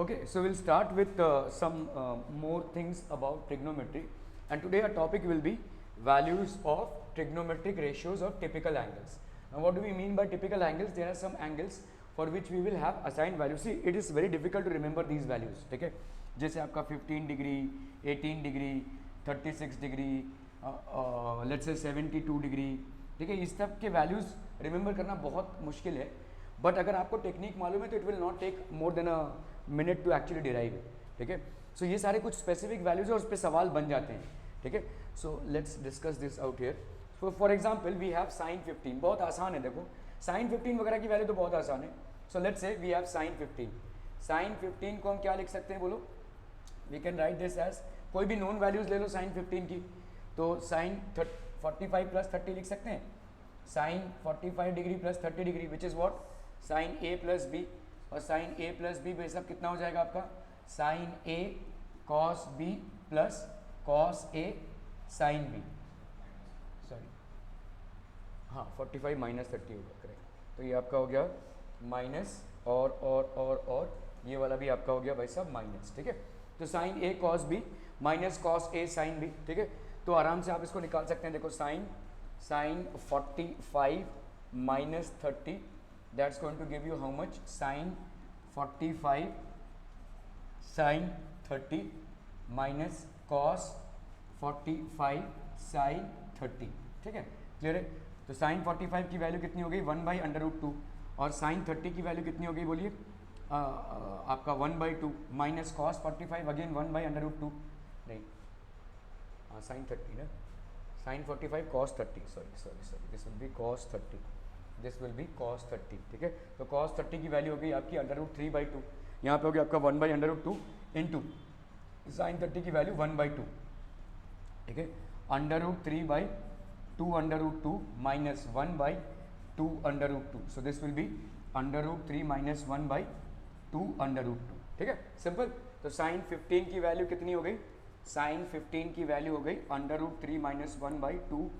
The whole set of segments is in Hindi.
Okay, so we'll start with some more things about trigonometry, and today our topic will be values of trigonometric ratios or typical angles. Now what do we mean by typical angles? There are some angles for which we will have assigned values. See, it is very difficult to remember these values. ठीक है, जैसे आपका 15 degree, 18 degree, 36 degree, let's say 72 degree, ठीक है, इस सब के वैल्यूज़ रिमेंबर करना बहुत मुश्किल है. बट अगर आपको टेक्निक मालूम है तो it will not take more than a minute to actually derive it. ठीक है, सो ये सारे कुछ स्पेसिफिक वैल्यूज है और उस पर सवाल बन जाते हैं. ठीक है, so let's discuss this out here. So for example we have sine 15. बहुत आसान है, देखो साइन 15 वगैरह की वैल्यू तो बहुत आसान है. So let's say we have sine 15. Sine 15 को हम क्या लिख सकते हैं, बोलो. We can write this as, कोई भी नोन वैल्यूज ले लो साइन 15 की, तो साइन 45 प्लस 30 लिख सकते हैं. Sine 45 degree plus 30 degree which is what, sine A plus B. और साइन ए प्लस बी भाई साहब कितना हो जाएगा आपका, sine A cos B plus cos A sine B. Sorry, हाँ 45 माइनस 30 होगा, करेक्ट. तो ये आपका हो गया माइनस और ये वाला भी आपका हो गया भाई साहब माइनस. ठीक है, तो sign A cos B minus cos A sine B. ठीक है, तो आराम से आप इसको निकाल सकते हैं. देखो sign 45 minus 30, that's going to give you how much, sin 45 sin 30 minus cos 45 sin 30. ठीक है, क्लियर है. तो sin 45 की वैल्यू कितनी हो गई, 1/√2, और sin 30 की वैल्यू कितनी हो गई बोलिए, आपका 1/2 माइनस कॉस 45 अगेन 1/√2. नहीं, हाँ sin 30 ना, sin 45 cos 30, sorry this will be cos 30, this will be cos 30. ठीक है, तो cos 30 की वैल्यू हो गई आपकी √3/2. यहाँ पे हो गया आपका 1/√2 इंटू साइन 30 की वैल्यू 1/2. ठीक है, √3/2 minus 1/2 so this will be √3 minus 1/2. ठीक है, सिंपल. तो साइन 15 की वैल्यू कितनी हो गई, साइन 15 की वैल्यू हो गई √3 माइनस 1/2.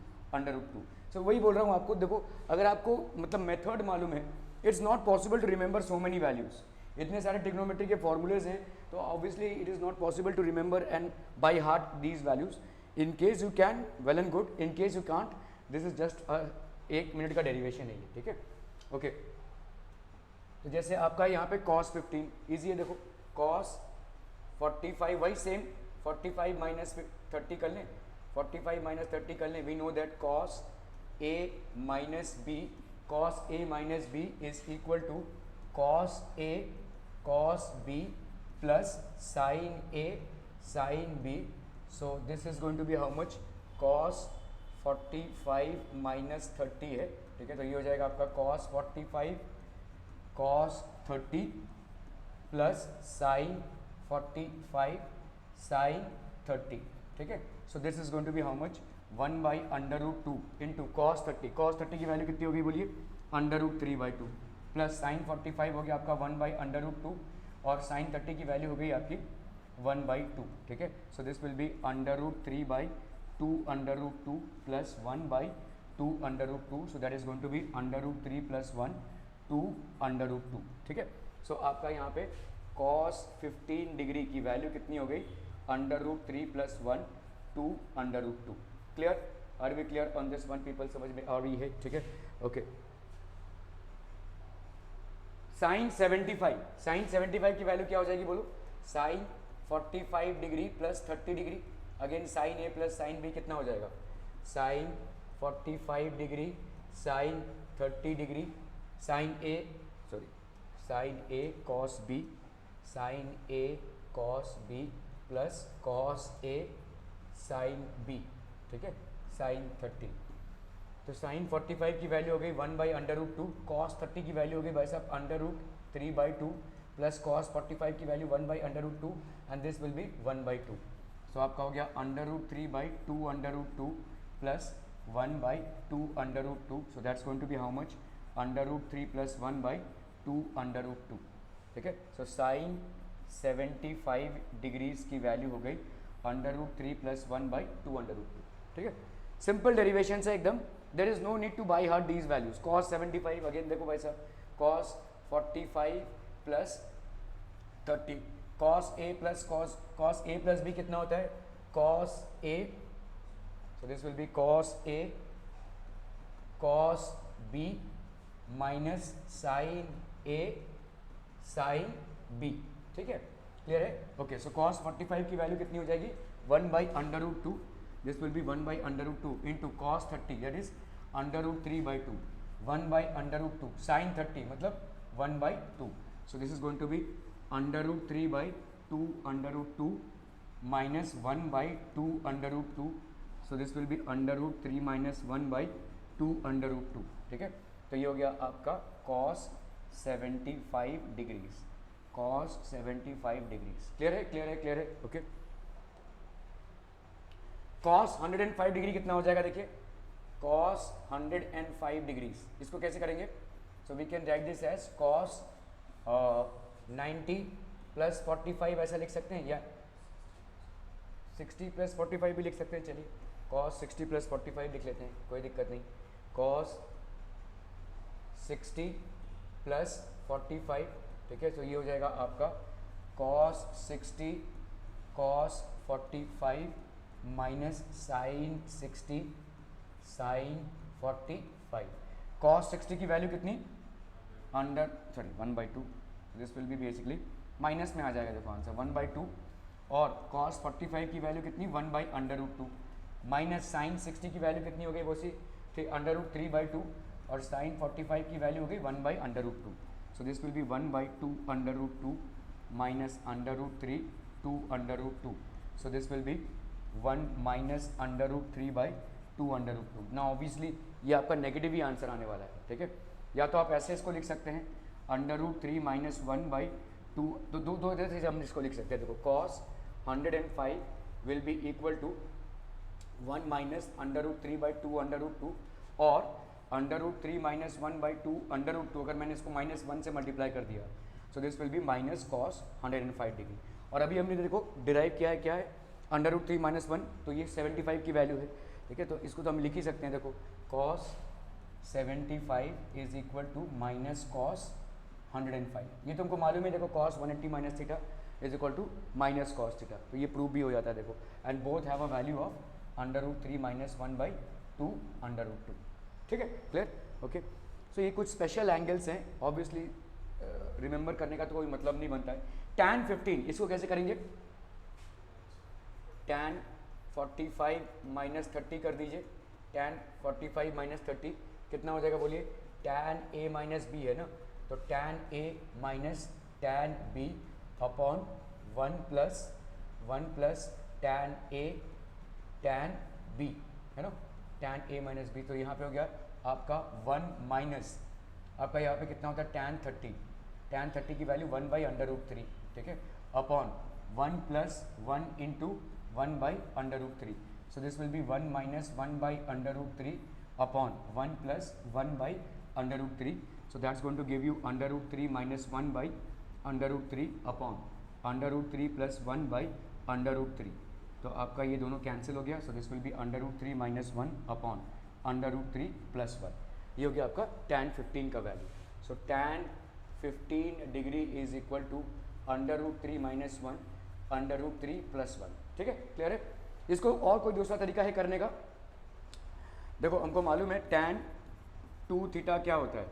सो वही बोल रहा हूँ आपको. देखो अगर आपको मतलब मेथड मालूम है, it's not possible to remember so many values. इतने सारे ट्रिग्नोमेट्री के फॉर्मूलेज हैं, तो obviously it is not possible to remember and by heart these values. In case you can, well and good. In case you can't, this is just 1 minute का डेरिवेशन है ये. ठीक है, ओके. तो जैसे आपका यहाँ पे cos 15 ईजी है. देखो cos 45 वही सेम, 45 माइनस 30 कर लें, 45 माइनस 30 कर लें. We know that cos a minus b, cos a minus b is equal to cos a cos b plus sin a sin b. So this is going to be how much, cos 45 minus 30 है. ठीक है, तो ये हो जाएगा आपका cos 45 cos 30 plus sin 45 sin 30. ठीक है, सो this is going to be how much, 1/√2 into cos 30. cos 30 की वैल्यू कितनी होगी बोलिए, √3/2 प्लस sin 45 हो गया आपका 1/√2 और sin 30 की वैल्यू हो गई आपकी 1/2. ठीक है, so this will be √3/2 plus 1/2. So that is going to be √3 plus 1 2/2. ठीक है, सो आपका यहाँ पे cos 15 डिग्री की वैल्यू कितनी हो गई, √3 plus 1 2/2. Clear, are we clear on this one people, समझ में आ रही है. ठीक है, ओके. साइन 75 की वैल्यू क्या हो जाएगी बोलो, sine 45 degree plus 30 degree again sine A plus sine B कितना हो जाएगा, sine 45 degree sine 30 degree sine A cos B sine A cos B plus cos A sine B. ठीक है, साइन 30. तो साइन 45 की वैल्यू हो गई 1/√2, cos 30 की वैल्यू हो गई भाई साहब √3/2 प्लस cos 45 की value 1/√2 and this will be 1/2. So आपका हो गया √3/2 plus 1/2. So that's going to be how much, √3 plus 1/2. ठीक है, सो साइन 75 डिग्रीज की वैल्यू हो गई √3 प्लस 1/2. ठीक है, सिंपल डेरिवेशन है एकदम. There is no need to by heart these values. cos 75 again देखो भाई साहब, cos 45 plus 30 cos A plus cos A plus B कितना होता है, cos A, so this will be cos A cos B minus sine A sine B, ठीक है, क्लियर है। ओके, सो कॉस 45 की वैल्यू कितनी हो जाएगी, 1/√2, this will be 1/√2 into cos 30 that is √3/2, 1/√2 sine 30 मतलब 1/2, so this is going to be √3/2 minus 1/2 so this will be √3 minus 1/2, ठीक है। तो ये हो गया आपका cos 75 degrees, cos 75 degrees, clear है, ओके। cos 105 डिग्री कितना हो जाएगा, देखिए cos 105 डिग्रीज, इसको कैसे करेंगे, so we can write this as cos 90 + 45 ऐसा लिख सकते हैं, या 60 + 45 भी लिख सकते हैं, चलिए cos 60 + 45 लिख लेते हैं, कोई दिक्कत नहीं, cos 60 + 45, ठीक है। तो ये हो जाएगा आपका cos 60 cos 45 minus sine 60 sine 45, cos 60 की वैल्यू कितनी, 1/2, this will be basically minus में आ जाएगा, देखो आंसर 1/2, और cos 45 की वैल्यू कितनी, 1/√2 माइनस साइन 60 की वैल्यू कितनी हो गई, वो सी √3/2, और साइन 45 की वैल्यू हो गई 1/√2, so this will be 1/2 minus √3 2/2, so this will be 1 minus √3/2/2। ना ऑब्वियसली ये आपका नेगेटिव ही आंसर आने वाला है, ठीक है। या तो आप ऐसे इसको लिख सकते हैं √3 - 1/2, तो दो तरह से हम इसको लिख सकते हैं, देखो cos 105 will be equal to 1 minus √3/2/2, और √3 - 1/2/2, अगर मैंने इसको -1 से मल्टीप्लाई कर दिया, so this will be minus cos 105 degree. और अभी हमने देखो डिराइव किया है, क्या है, √3 - 1, तो ये 75 की वैल्यू है, ठीक है। तो इसको तो हम लिख ही सकते हैं, देखो cos 75 is equal to minus cos 105, ये तुमको मालूम है, देखो cos 180 - theta is equal to minus cos theta, तो ये प्रूव भी हो जाता है, देखो, and both have a value of √3 - 1/2/2, ठीक है, क्लियर, ओके। सो ये कुछ स्पेशल एंगल्स हैं, ऑब्वियसली रिमेंबर करने का तो कोई मतलब नहीं बनता है। tan 15 इसको कैसे करेंगे, tan 45 - 30 कर दीजिए, tan 45 - 30 कितना हो जाएगा, बोलिए, tan a - b है ना, तो tan a minus tan b upon 1 plus tan a tan b, है ना, tan a - b, तो यहाँ पे हो गया आपका 1 माइनस, आपका यहाँ पे कितना होता है, tan 30 की वैल्यू 1/√3, ठीक है, upon 1 + 1 into 1/√3, so this will be 1 minus 1/√3 upon 1 + 1/√3, so that's going to give you √3 - 1/√3 upon √3 + 1/√3, तो आपका ये दोनों कैंसिल हो गया, so this will be √3 - 1 upon √3 + 1, ये हो गया आपका tan 15 का value. So tan 15 degree is equal to √3 - 1 √3 + 1, ठीक है, क्लियर है। इसको और कोई दूसरा तरीका है करने का, देखो हमको मालूम है tan 2 थीटा क्या होता है,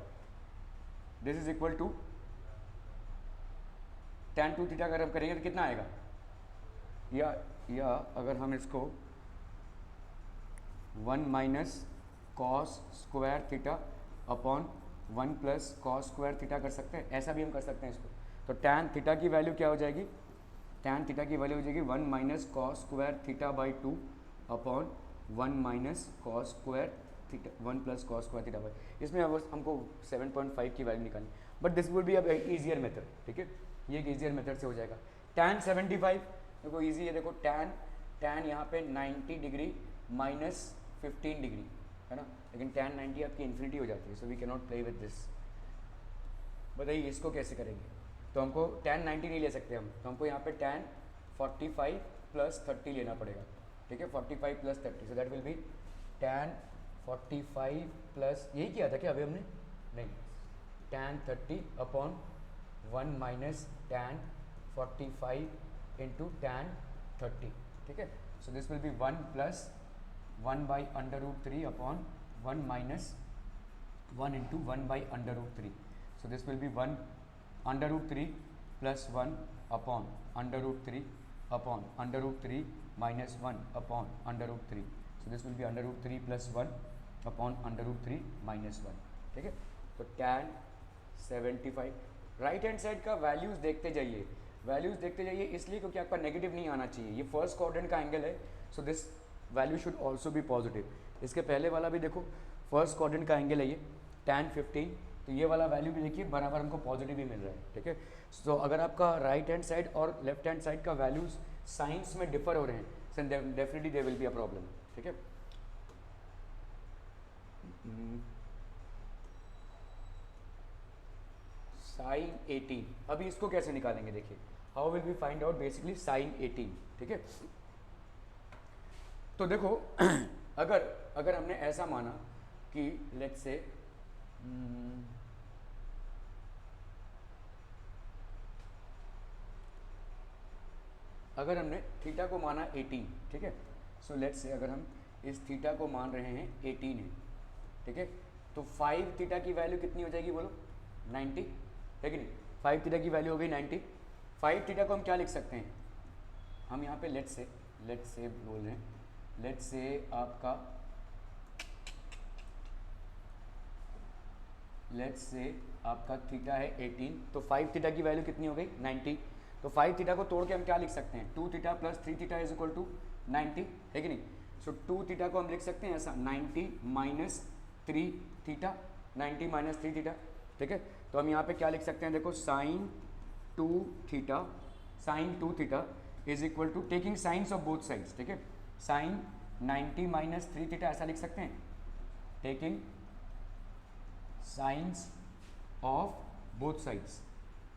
this is equal to tan 2 theta अगर हम करेंगे तो कितना आएगा, या अगर हम इसको 1 minus cos square theta upon 1 + cos square theta कर सकते हैं, ऐसा भी हम कर सकते हैं इसको। तो tan थीटा की वैल्यू क्या हो जाएगी, tan थीटा की वैल्यू हो जाएगी 1 minus cos square थीटा/2 upon 1 minus cos square theta 1 + cos square theta by, इसमें अब हमको 7.5 की वैल्यू निकालनी, बट दिस वुड बी अब ईजियर मेथड, ठीक है, ये एक ईजियर मेथड से हो जाएगा। tan 75 देखो ईजी है, देखो tan यहाँ पे 90 डिग्री माइनस 15 डिग्री है ना, लेकिन tan 90 आपकी इन्फिनिटी हो जाती है, so we can not play with this. बताइए इसको कैसे करेंगे, तो हमको tan 90 नहीं ले सकते हम, तो हमको यहाँ पे tan 45 + 30 लेना पड़ेगा, ठीक है, 45 + 30, so that will be tan 45 plus, यही किया था क्या अभी हमने, नहीं, tan 30 upon 1 minus tan 45 into tan 30, ठीक है. So this will be 1 plus 1 by under root 3 upon 1 minus 1 into 1 by under root 3. So this will be 1 under root 3 plus 1 upon under root 3 upon under root 3 minus 1 upon under root 3. So this will be under root 3 plus 1 upon under root 3 minus 1, ठीक है. तो tan 75. राइट हैंड साइड का वैल्यूज़ देखते जाइए, वैल्यूज़ देखते जाइए इसलिए क्योंकि आपका नेगेटिव नहीं आना चाहिए. ये फर्स्ट क्वाड्रेंट का एंगल है, so this value should also be positive. इसके पहले वाला भी देखो फर्स्ट क्वाड्रेंट का एंगल है ये tan 15, तो ये वाला वैल्यू भी देखिए बराबर हमको पॉजिटिव ही मिल रहा है, ठीक है. सो अगर आपका राइट हैंड साइड और लेफ्ट हैंड साइड का वैल्यूज साइंस में डिफर हो रहे हैं, then definitely there will be a problem, ठीक है. साइन 18, अभी इसको कैसे निकालेंगे देखिए. How will we find out basically sine 18, ठीक है. तो देखो अगर हमने ऐसा माना कि लेट्स से अगर हमने थीटा को माना 18, ठीक है. सो लेट्स से अगर हम इस थीटा को मान रहे हैं 18 है, ठीक है. तो 5 थीटा की वैल्यू कितनी हो जाएगी बोलो, 90 है कि नहीं. 5 थीटा की वैल्यू हो गई 90. 5 थीटा को हम क्या लिख सकते हैं, हम यहाँ पे लेट्स से बोल रहे हैं, लेट्स से आपका थीटा है 18, तो 5 थीटा की वैल्यू कितनी हो गई 90. तो 5 थीटा को तोड़ के हम क्या लिख सकते हैं, 2 theta plus 3 theta is equal to 90 है कि नहीं. सो 2 थीटा को हम लिख सकते हैं ऐसा 90 माइनस 3 थीटा, 90 माइनस 3 थीटा, ठीक है. तो हम यहाँ पे क्या लिख सकते हैं देखो sine 2 theta is equal to taking sines of both sides, ठीक है. साइन 90 माइनस 3 थीटा ऐसा लिख सकते हैं, taking sines of both sides,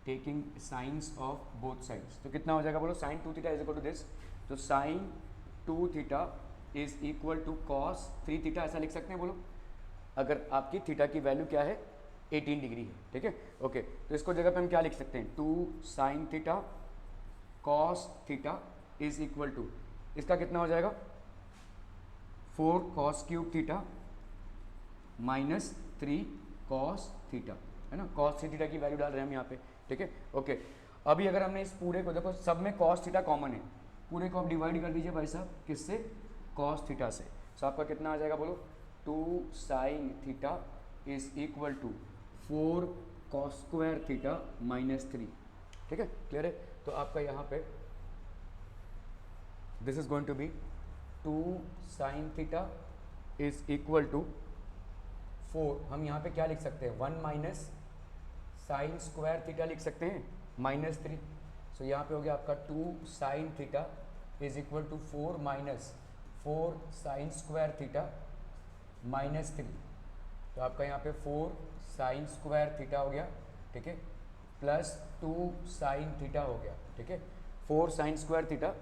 taking sines of both sides. तो कितना हो जाएगा बोलो, sine 2 theta is equal to this. तो sine 2 theta is equal to cos 3 theta ऐसा लिख सकते हैं बोलो, अगर आपकी थीटा की वैल्यू क्या है 18 डिग्री है, ठीक है. ओके, तो इसको जगह पे हम क्या लिख सकते हैं, 2 sine theta cos theta is equal to, इसका कितना हो जाएगा 4 cos cube theta minus 3 cos theta, है ना. कॉस 3 थीटा की वैल्यू डाल रहे हैं हम यहाँ पे, ठीक है. ओके, अभी अगर हमने इस पूरे को देखो सब में कॉस थीटा कॉमन है, पूरे को आप डिवाइड कर दीजिए भाई साहब किससे, कॉस थीटा से. सो आपका कितना आ जाएगा बोलो, 2 sine theta is equal to 4 cos square theta minus 3, ठीक है. क्लियर है. तो आपका यहाँ पे this is going to be 2 sine theta is equal to 4, हम यहाँ पे क्या लिख सकते हैं 1 माइनस साइन स्क्वायर थीटा लिख सकते हैं माइनस 3. सो यहाँ पे हो गया आपका 2 sine theta is equal to 4 minus 4 sine square theta minus 3. तो आपका यहाँ पे 4 साइन स्क्वायर थीटा हो गया, ठीक है, प्लस 2 साइन थीटा हो गया, ठीक है. 4 साइन स्क्वायर थीटा,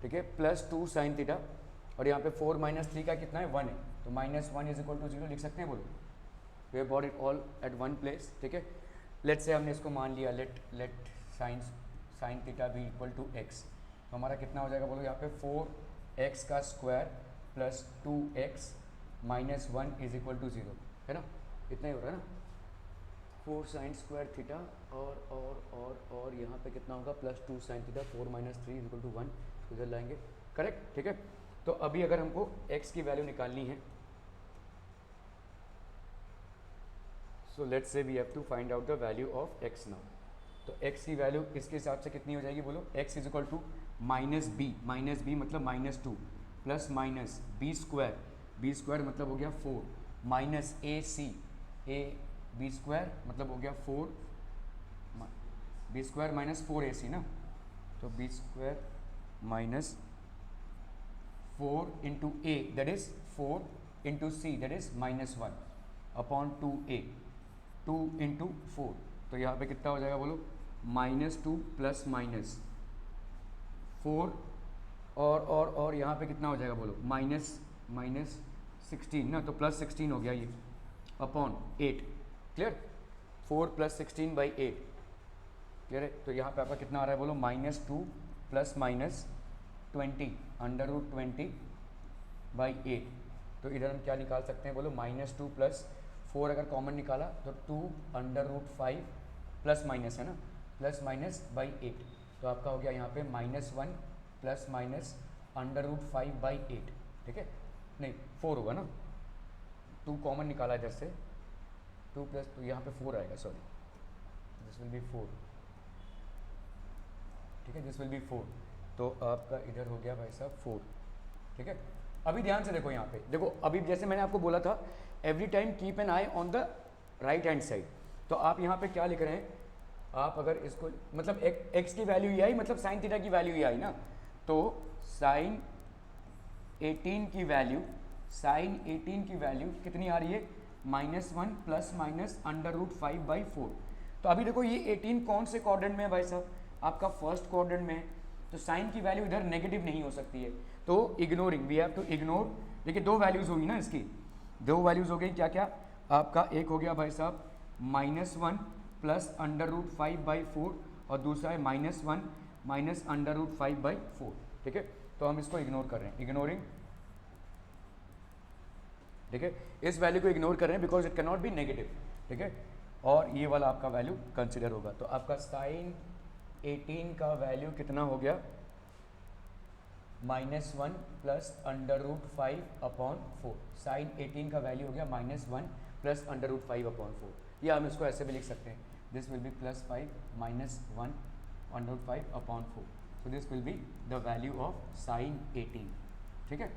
ठीक है, प्लस 2 साइन थीटा, और यहाँ पे 4 माइनस 3 का कितना है 1 है, तो माइनस 1 इज इक्वल टू 0 लिख सकते हैं बोलो. We have got it all at one place, ठीक है. लेट्स से हमने इसको मान लिया, let sine theta be equal to x. तो हमारा कितना हो जाएगा बोलो यहाँ पे 4x का square plus 2x minus 1 is equal to 0, है ना. इतना ही हो रहा है ना. 4 साइन स्क्वायर थीटा और यहाँ पे कितना होगा plus 2 sine theta, 4 minus 3 is equal to 1, इधर लाएंगे, करेक्ट, ठीक है. तो अभी अगर हमको x की वैल्यू निकालनी है, so let's say we have to find out the value of x now. तो x की वैल्यू इसके हिसाब से कितनी हो जाएगी बोलो, x is equal to minus B मतलब minus 2 plus minus B square मतलब हो गया 4 माइनस बी स्क्वायर मतलब हो गया 4 बी स्क्वायर माइनस 4ac ना. तो B square minus 4 into A that is 4 into C that is minus 1 upon 2a, 2 into 4. तो यहाँ पे कितना हो जाएगा बोलो, माइनस 2 प्लस माइनस 4 और यहाँ पे कितना हो जाएगा बोलो, माइनस 16 ना, तो प्लस 16 हो गया ये upon 8. Clear, 4 plus 16 by 8. Clear है? तो यहाँ पे आपका कितना आ रहा है बोलो, -2 प्लस -20 √20/8। तो इधर हम क्या निकाल सकते हैं बोलो, -2 प्लस 4 अगर कॉमन निकाला तो 2√5 प्लस माइनस है ना, प्लस माइनस बाई 8। तो आपका हो गया यहाँ पे -1 प्लस माइनस √5/8। ठीक है, नहीं 4 होगा ना, 2 कॉमन निकाला इधर से, 2 प्लस, तो यहाँ पे 4 आएगा, सॉरी दिस विल बी 4। ठीक है, दिस विल बी 4। तो आपका इधर हो गया भाई साहब 4। ठीक है, अभी ध्यान से देखो यहाँ पे, देखो अभी जैसे मैंने आपको बोला था every time keep an I on the right hand side. तो आप यहाँ पे क्या लिख रहे हैं, आप अगर इसको मतलब एक्स की वैल्यू ये आई, मतलब साइन थीटा की वैल्यू ये आई ना, तो साइन 18 की वैल्यू, साइन 18 की वैल्यू कितनी आ रही है, -1 प्लस माइनस √5/4। तो अभी देखो ये 18 कौन से क्वाड्रेंट में है भाई साहब, आपका फर्स्ट क्वाड्रेंट में है, तो साइन की वैल्यू इधर नेगेटिव नहीं हो सकती है, तो ignoring, we have to ignore. देखिए दो वैल्यूज़ होगी ना इसकी, दो वैल्यूज़ हो गई, क्या क्या, आपका एक हो गया भाई साहब -1 प्लस √5/4 और दूसरा है -1 माइनस √5/4। ठीक है, तो हम इसको इग्नोर कर रहे हैं, इग्नोरिंग। ठीक है, इस वैल्यू को इग्नोर कर रहे हैं because it can not be negative. ठीक है, और ये वाला आपका वैल्यू कंसिडर होगा। तो आपका साइन 18 का वैल्यू कितना हो गया, -1 प्लस √5/4। साइन 18 का वैल्यू हो गया -1 प्लस √5/4। या हम इसको ऐसे भी लिख सकते हैं, this will be +5 -1 √5/4। So this will be the value of sine 18। ठीक है,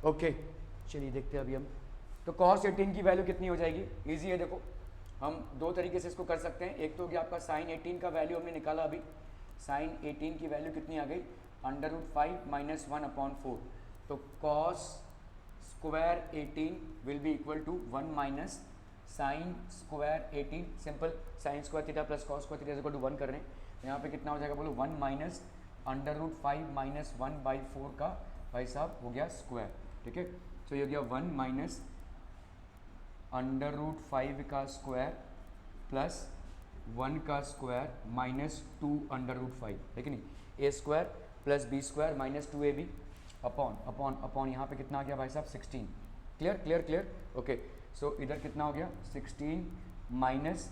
ओके चलिए देखते हैं अभी हम। तो cos 18 की वैल्यू कितनी हो जाएगी, ईजी है, देखो हम दो तरीके से इसको कर सकते हैं। एक तो कि आपका साइन 18 का वैल्यू हमने निकाला अभी, साइन 18 की वैल्यू कितनी आ गई, √5 - 1/4। तो cos square 18 will be equal to 1 minus sine square 18। Simple, sine square theta plus cos square theta equal to 1 कर रहे हैं, तो यहाँ पे कितना हो जाएगा बोलो, 1 माइनस √5 - 1/4 का भाई साहब हो गया स्क्वायर। ठीक है, तो ये हो गया 1 माइनस √5 का स्क्वायर प्लस 1 का स्क्वायर माइनस 2 √5, है कि नहीं, A square plus B square minus 2ab upon upon upon, यहाँ पे कितना आ गया भाई साहब 16। Clear clear clear, okay. So इधर कितना हो गया 16 माइनस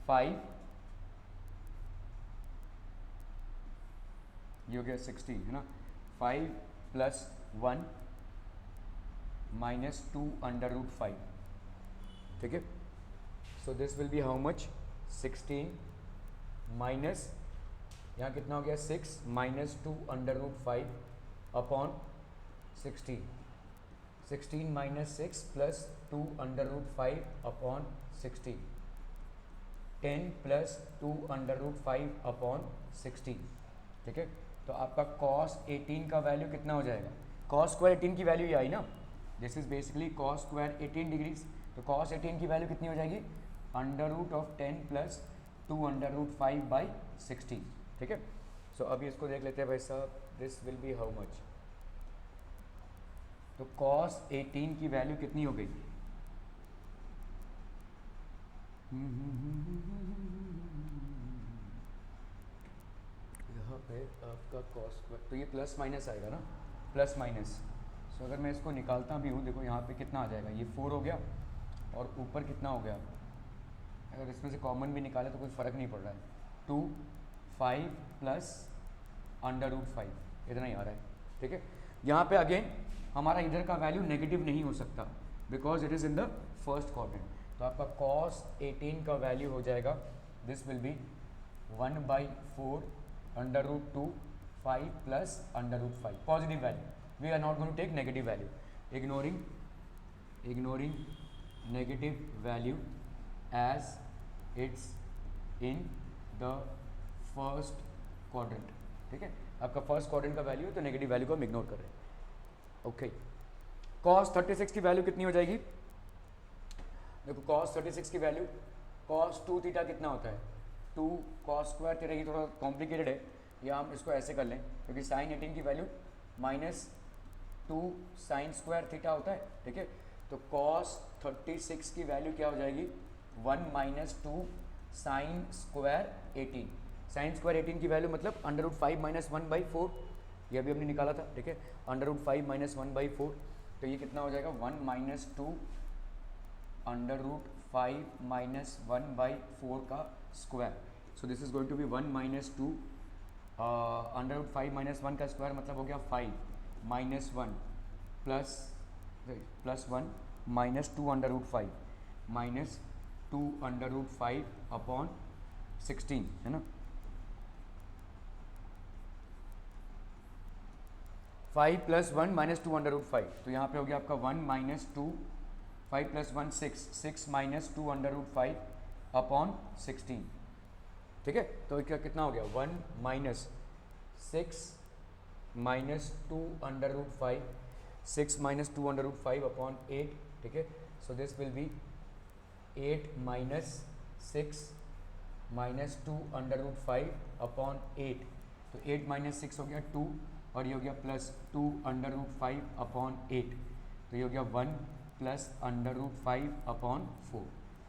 5, ये हो गया 16 है ना, 5 प्लस 1 माइनस 2 √5। ठीक है, so this will be how much, 16 minus, यहाँ कितना हो गया 6 minus 2 √5 upon 16, 16 minus 6 plus 2 √5 upon 16, 10 plus 2 √5 upon 16। ठीक है, तो आपका cos 18 का वैल्यू कितना हो जाएगा, cos स्क्वायर 18 की वैल्यू ये आई ना, this is basically cos square 18 degrees. तो cos 18 की वैल्यू कितनी हो जाएगी, √10 प्लस 2 √5/16। ठीक है, सो अभी इसको देख लेते हैं भाई साहब, this will be how much. तो cos 18 की वैल्यू कितनी हो गई, यहाँ पे आपका cos, तो ये प्लस माइनस आएगा ना, प्लस माइनस। सो अगर मैं इसको निकालता भी हूँ, देखो यहाँ पे कितना आ जाएगा, ये 4 हो गया और ऊपर कितना हो गया, अगर इसमें से कॉमन भी निकाले तो कोई फ़र्क नहीं पड़ रहा है, 2 5 प्लस √5 इतना ही आ रहा है। ठीक है, यहाँ पे अगेन हमारा इधर का वैल्यू नेगेटिव नहीं हो सकता because it is in the first quadrant. तो आपका cos 18 का वैल्यू हो जाएगा, this will be 1/4 √2 5 plus √5, positive value, we are not going to take negative value, ignoring negative value as it's in the first quadrant. ठीक है, आपका फर्स्ट क्वाड्रेंट का वैल्यू है तो नेगेटिव वैल्यू को हम इग्नोर कर रहे हैं। ओके, cos 36 की वैल्यू कितनी हो जाएगी, देखो cos 36 की वैल्यू, cos 2 थीटा कितना होता है, 2 cos स्क्वायर थीटा, ये थोड़ा कॉम्प्लिकेटेड है, या हम इसको ऐसे कर लें क्योंकि साइन 18 की वैल्यू -2 साइन स्क्वायर थीटा होता है। ठीक है, तो cos 36 की वैल्यू क्या हो जाएगी, 1 - 2 साइन स्क्वायर 18, साइन स्क्वायर 18 की वैल्यू मतलब अंडर रूट 5 माइनस 1/4, ये भी हमने निकाला था, ठीक है, अंडर रूट 5 माइनस 1/4, तो ये कितना हो जाएगा 1 माइनस 2 अंडर रूट 5 माइनस 1/4 का square, so this is going to be 1 minus 2 under root 5 minus 1 का स्क्वायर मतलब हो गया 5 minus 1 plus 1 minus 2 under root 5 minus 2 under root 5 upon 16, है ना, 5 प्लस 1 माइनस 2 अंडर रूट 5, तो यहाँ पे हो गया आपका 1 minus 2, 5 plus 1 6 minus 2 under root 5 upon 16, ठीक है, तो क्या कितना हो गया 1 minus 6 minus 2 under root 5, 6 minus 2 under root 5 upon 8, ठीक है, so this will be 8 minus 6 minus 2 under root 5 upon 8, तो 8 माइनस 6 हो गया 2 और ये हो गया प्लस 2 अंडर रूट 5 अपॉन 8, तो ये हो गया 1 प्लस अंडर रूट 5 अपॉन 4,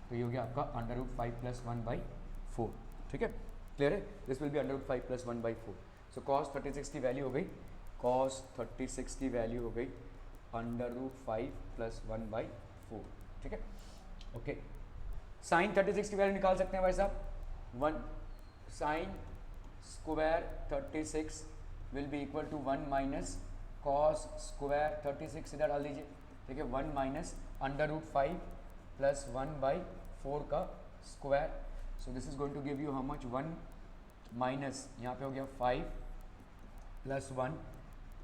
तो ये हो गया आपका अंडर रूट 5 प्लस 1/4, ठीक है, क्लियर है, this will be under root 5 plus 1/4, so cos 36 की वैल्यू हो गई, कॉस 36 की वैल्यू हो गई अंडर रूट 5 प्लस 1/4, ठीक है, ओके, साइन 36 की वैल्यू निकाल सकते हैं भाई साहब, 1 sine square 36 will be equal to 1 minus cos square 36, इधर डाल दीजिए, ठीक है, 1 माइनस अंडर रूट 5 प्लस 1/4 का square, so this is going to give you how much 1 minus यहाँ पे हो गया 5 plus 1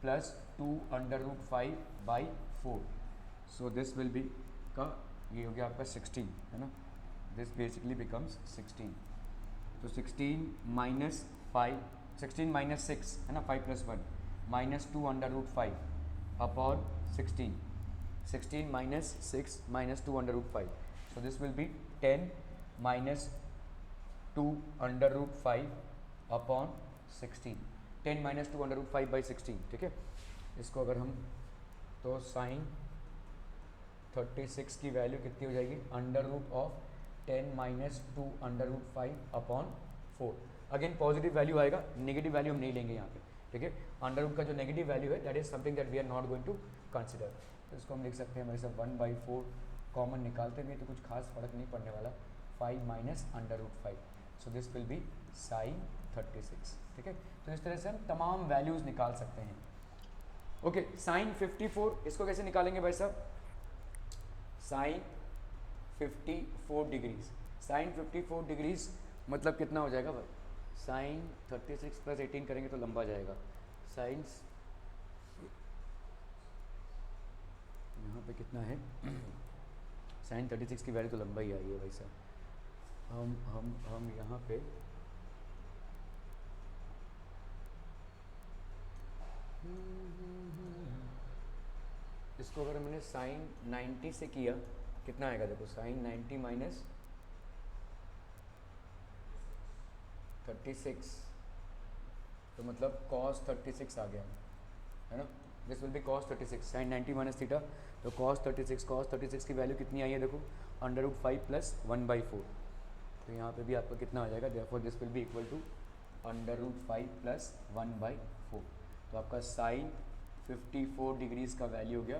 plus 2 under root 5/4, so this will be का ये हो गया आपका 16, है ना, दिस बेसिकली बिकम्स 16, तो 16 माइनस 5, 16 माइनस 6 है ना, 5 plus 1 minus 2 under root 5 upon 16, 16 minus 6 minus 2 under root 5, so this will be 10 minus 2 under root 5 upon 16, 10 minus 2 under root 5/16, ठीक है, इसको अगर हम तो साइन 36 की वैल्यू कितनी हो जाएगी under root of 10 minus 2 under root 5 upon 4, again positive value आएगा, नेगेटिव वैल्यू हम नहीं लेंगे यहाँ पे, ठीक है, अंडर रूट का जो नेगेटिव वैल्यू है that is something that we are not going to consider, तो इसको हम लिख सकते हैं हमारे साथ 1/4 कॉमन निकालते भी तो कुछ खास फर्क नहीं पड़ने वाला, 5 minus under root 5, so this will be sine 36, ठीक है, तो इस तरह से हम तमाम वैल्यूज़ निकाल सकते हैं, ओके, साइन 54 इसको कैसे निकालेंगे भाई साहब, साइन 54 डिग्रीज, साइन 54 डिग्रीज मतलब कितना हो जाएगा भाई, साइन 36 प्लस 18 करेंगे तो लंबा जाएगा, साइंस यहाँ पे कितना है साइन 36 की वैल्यू तो लंबा ही आई है भाई साहब, हम यहाँ पे इसको अगर मैंने साइन 90 से किया कितना आएगा, देखो साइन 90 माइनस 36 तो मतलब cos 36 आ गया, है ना, this will be cos 36, sine 90 minus theta, तो cos 36 की वैल्यू कितनी आई है देखो अंडर रूट 5 प्लस 1/4, तो यहाँ पे भी आपका कितना आ जाएगा, therefore this will be equal to under root 5 plus 1/4, तो आपका साइन 54 डिग्रीज का वैल्यू हो गया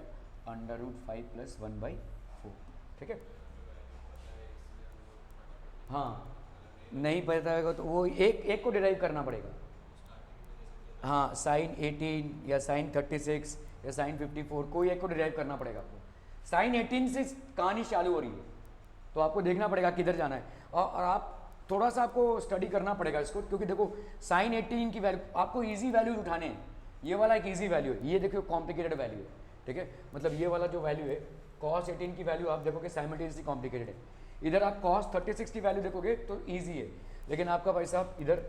अंडर रूट 5 प्लस 1/4, ठीक है, हाँ नहीं पता है तो वो एक को डिराइव करना पड़ेगा, हाँ साइन 18 या साइन 36 या साइन 54 कोई एक को डिराइव करना पड़ेगा आपको, साइन 18 से कहानी चालू हो रही है तो आपको देखना पड़ेगा किधर जाना है, और आप थोड़ा सा आपको स्टडी करना पड़ेगा इसको, क्योंकि देखो साइन 18 की वैल्यू आपको इजी वैल्यूज उठाने हैं, ये वाला एक इजी वैल्यू है, ये देखो कॉम्प्लिकेटेड वैल्यू है, ठीक है, मतलब ये वाला जो वैल्यू है cos 18 की वैल्यू आप देखोगे साइमल्टेनियसली कॉम्प्लिकेटेड है, इधर आप cos 36 की वैल्यू देखोगे तो ईजी है, लेकिन आपका भाई साहब इधर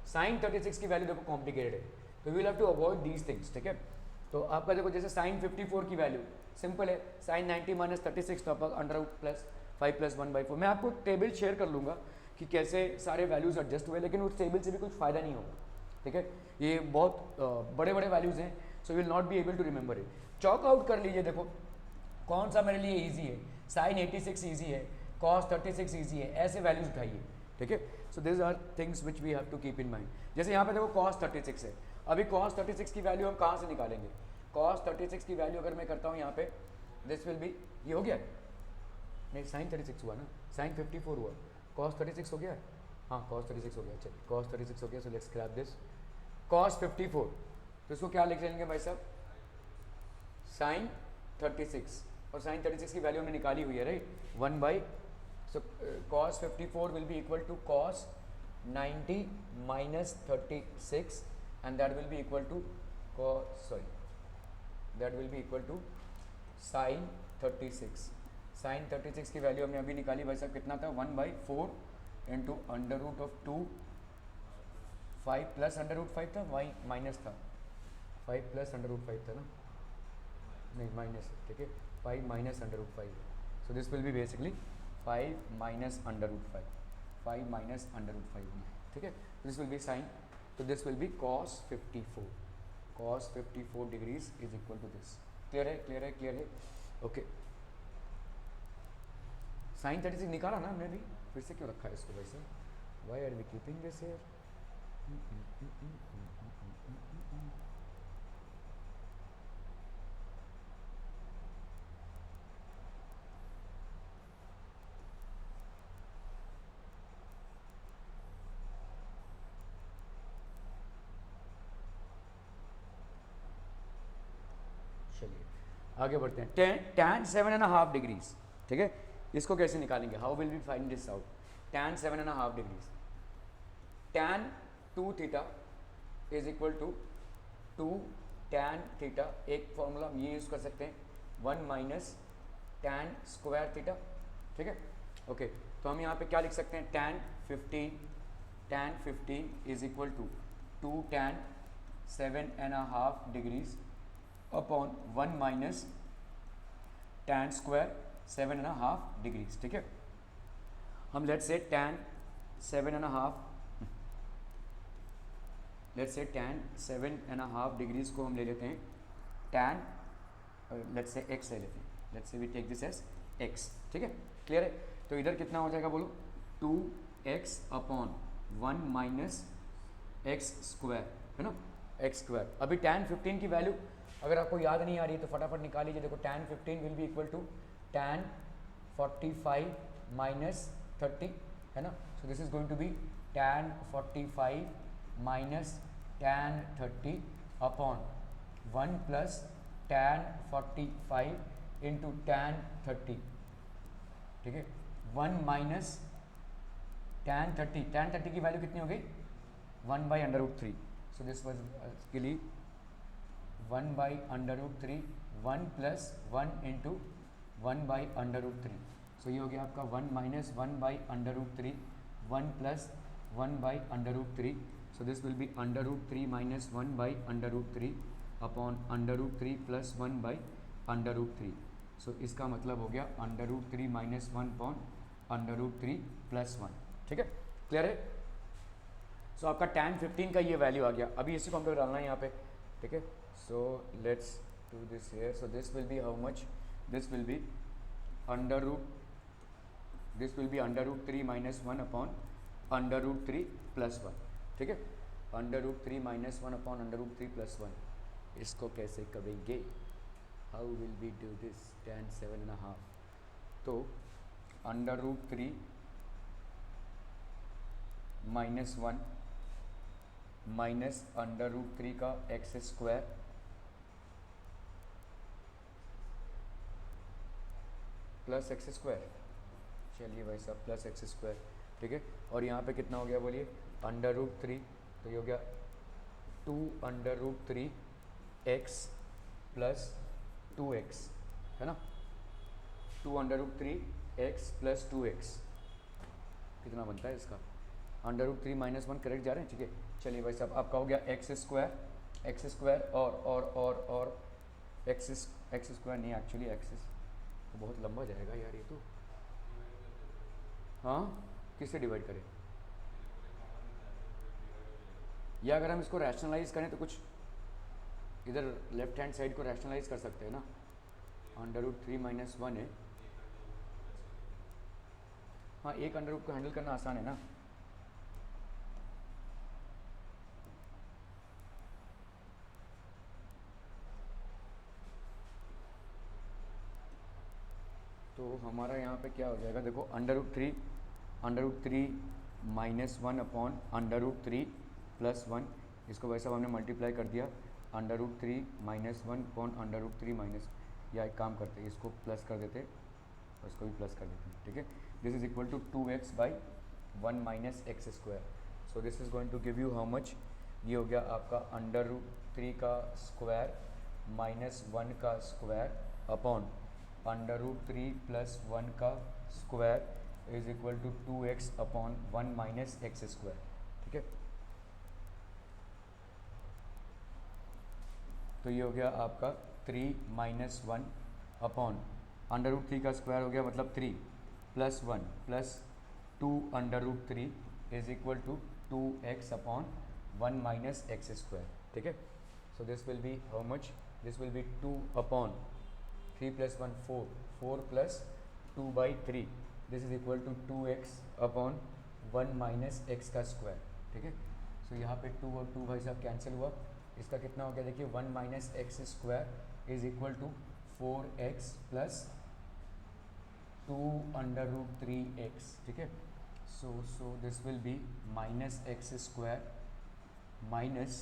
साइन 36 की वैल्यू देखो कॉम्प्लिकेटेड है, तो we will have to avoid these things, ठीक है, तो आपका देखो जैसे साइन 54 की वैल्यू सिंपल है, साइन 90 माइनस 36 तो आपका अंडर रूट प्लस 5 प्लस 1/4, मैं आपको टेबल शेयर कर लूँगा कि कैसे सारे वैल्यूज़ एडजस्ट हुए, लेकिन उस टेबल से भी कुछ फ़ायदा नहीं होगा, ठीक है, ये बहुत बड़े बड़े वैल्यूज़ हैं, so will not be able to remember it, chalk out कर लीजिए, देखो कौन सा मेरे लिए ईजी है, साइन 86 ईजी है, कॉस 36 ईजी है, ऐसे वैल्यूज उठाइए, ठीक है। सो this are things which we have to keep in mind. जैसे यहाँ पे देखो कॉस 36 है, अभी कॉस 36 की वैल्यू हम कहाँ से निकालेंगे? कॉस 36 की वैल्यू अगर मैं करता हूँ यहाँ पे, दिस विल बी, ये हो गया नहीं, साइन 36 हुआ ना, साइन 54 हुआ, कॉस 36 हो गया, हाँ कॉस 36 हो गया, चलिए कॉस 36 हो गया। So let's scrap this cos 54, तो इसको क्या लिख लेंगे भाई साहब? साइन 36, और साइन 36 की वैल्यू हमने निकाली हुई है right, 1 by, so cos 54 will be equal to cos 90 minus 36 and that will be equal to that will be equal to sine 36। Sine 36 की वैल्यू हमने अभी निकाली भाई साहब, कितना था? 1/4 into under root of 2, 5 plus under root 5 था, वाई माइनस था, 5 प्लस अंडर रूट 5 था ना, नहीं माइनस, ठीक है, 5 minus under root 5, so this will be basically 5 minus under root 5, 5 minus under root 5, ठीक है। दिस विल बी साइन, तो this will be cos 54, cos 54 degrees is equal to this. Clear है, क्लियर है, क्लियर है, ओके। साइन 36 निकाला ना हमने भी, फिर से क्यों रखा है इसको वैसे? Why are we keeping this here? चलिए आगे बढ़ते हैं। tan 7.5 डिग्रीज, ठीक है, इसको कैसे निकालेंगे? How will we find this out? tan 7.5 degrees, tan 2 theta is equal to 2 tan theta, एक फॉर्मूला हम ये यूज़ कर सकते हैं, 1 माइनस tan स्क्वायर थीटा, ठीक है, ओके। तो हम यहाँ पे क्या लिख सकते हैं? tan 15 is equal to 2 tan 7.5 degrees upon 1 minus tan square 7.5 degrees, ठीक है। हम लेट्स से tan 7.5 डिग्रीज को हम ले लेते हैं tan, लेट्स से x ले लेते हैं, let's say we take this as x, ठीक है, क्लियर है। तो इधर कितना हो जाएगा बोलो? 2x upon 1 minus x square, है ना, x स्क्वायर। अभी tan 15 की वैल्यू अगर आपको याद नहीं आ रही है तो फटाफट निकाल लीजिए। देखो tan 15 will be equal to tan 45 minus 30, है ना, so this is going to be tan 45 minus tan 30 upon 1 plus tan 45 into tan 30, ठीक है, 1 माइनस tan 30 की वैल्यू कितनी हो गई? 1 by under root 3, so this was के लिए 1 by under root 3, 1 plus 1 into 1 by under root 3, सो ये हो गया आपका 1 minus 1 by under root 3, 1 plus 1 by under root 3, so this will be under root 3 minus 1 by under root 3 upon under root 3 plus 1 by under root 3, सो इसका मतलब हो गया under root 3 minus 1 upon under root 3 plus 1, ठीक है, क्लियर है। सो आपका tan 15 का ये वैल्यू आ गया। अभी इसी को हम लोग डालना है यहाँ पे, ठीक है। So let's do this here. So this will be how much? This will be under root 3 minus 1 upon under root 3 plus 1, ठीक है, under root 3 minus 1 upon under root 3 plus 1। इसको कैसे करेंगे? How will we do this? tan 7.5, तो under root 3 minus 1 minus under root 3 का x square plus x square, चलिए भाई साहब प्लस एक्स स्क्वायर, ठीक है। और यहाँ पे कितना हो गया बोलिए? अंडर रूट 3, तो ये हो गया 2 under root 3 x plus 2x, है ना, 2 under root 3 x plus 2x, कितना बनता है इसका? अंडर रूट 3 माइनस 1, करेक्ट जा रहे हैं, ठीक है। चलिए भाई साहब आपका हो गया एक्स स्क्वायर और एक्स स्क्वायर नहीं, एक्चुअली एक्स तो बहुत लंबा जाएगा यार ये तो, हाँ किससे डिवाइड करें? या अगर हम इसको रैशनलाइज करें तो कुछ इधर लेफ्ट हैंड साइड को रैशनलाइज कर सकते हैं ना, अंडर रूट 3 माइनस 1 है, हाँ, एक अंडर रूट को हैंडल करना आसान है ना। तो हमारा यहाँ पे क्या हो जाएगा, देखो under root three minus one upon under root three plus one, इसको वैसे हमने मल्टीप्लाई कर दिया, under root three minus one upon under root three minus, या एक काम करते हैं इसको प्लस कर देते और इसको भी प्लस कर देते हैं, ठीक है। This is equal to 2x by 1 minus x square. So this is going to give you how much, ये हो गया आपका अंडर रूट थ्री का स्क्वायर माइनस वन का square upon under root three plus one का square is equal to 2x upon 1 minus x square, ठीक है। तो ये हो गया आपका 3 minus one upon under root three का स्क्वायर हो गया मतलब 3 plus one plus 2 under root three is equal to 2x upon 1 minus x square, ठीक है। So this will be how much, this will be 2 upon 3 plus one 4, 4 plus 2 by 3, this is equal to 2x upon 1 minus x का स्क्वायर, ठीक है। सो यहाँ पे 2 और 2 भाई साहब कैंसिल हुआ, इसका कितना हो गया देखिए 1 minus x square is equal to 4x plus 2 under root three x, ठीक है। So this will be minus x square minus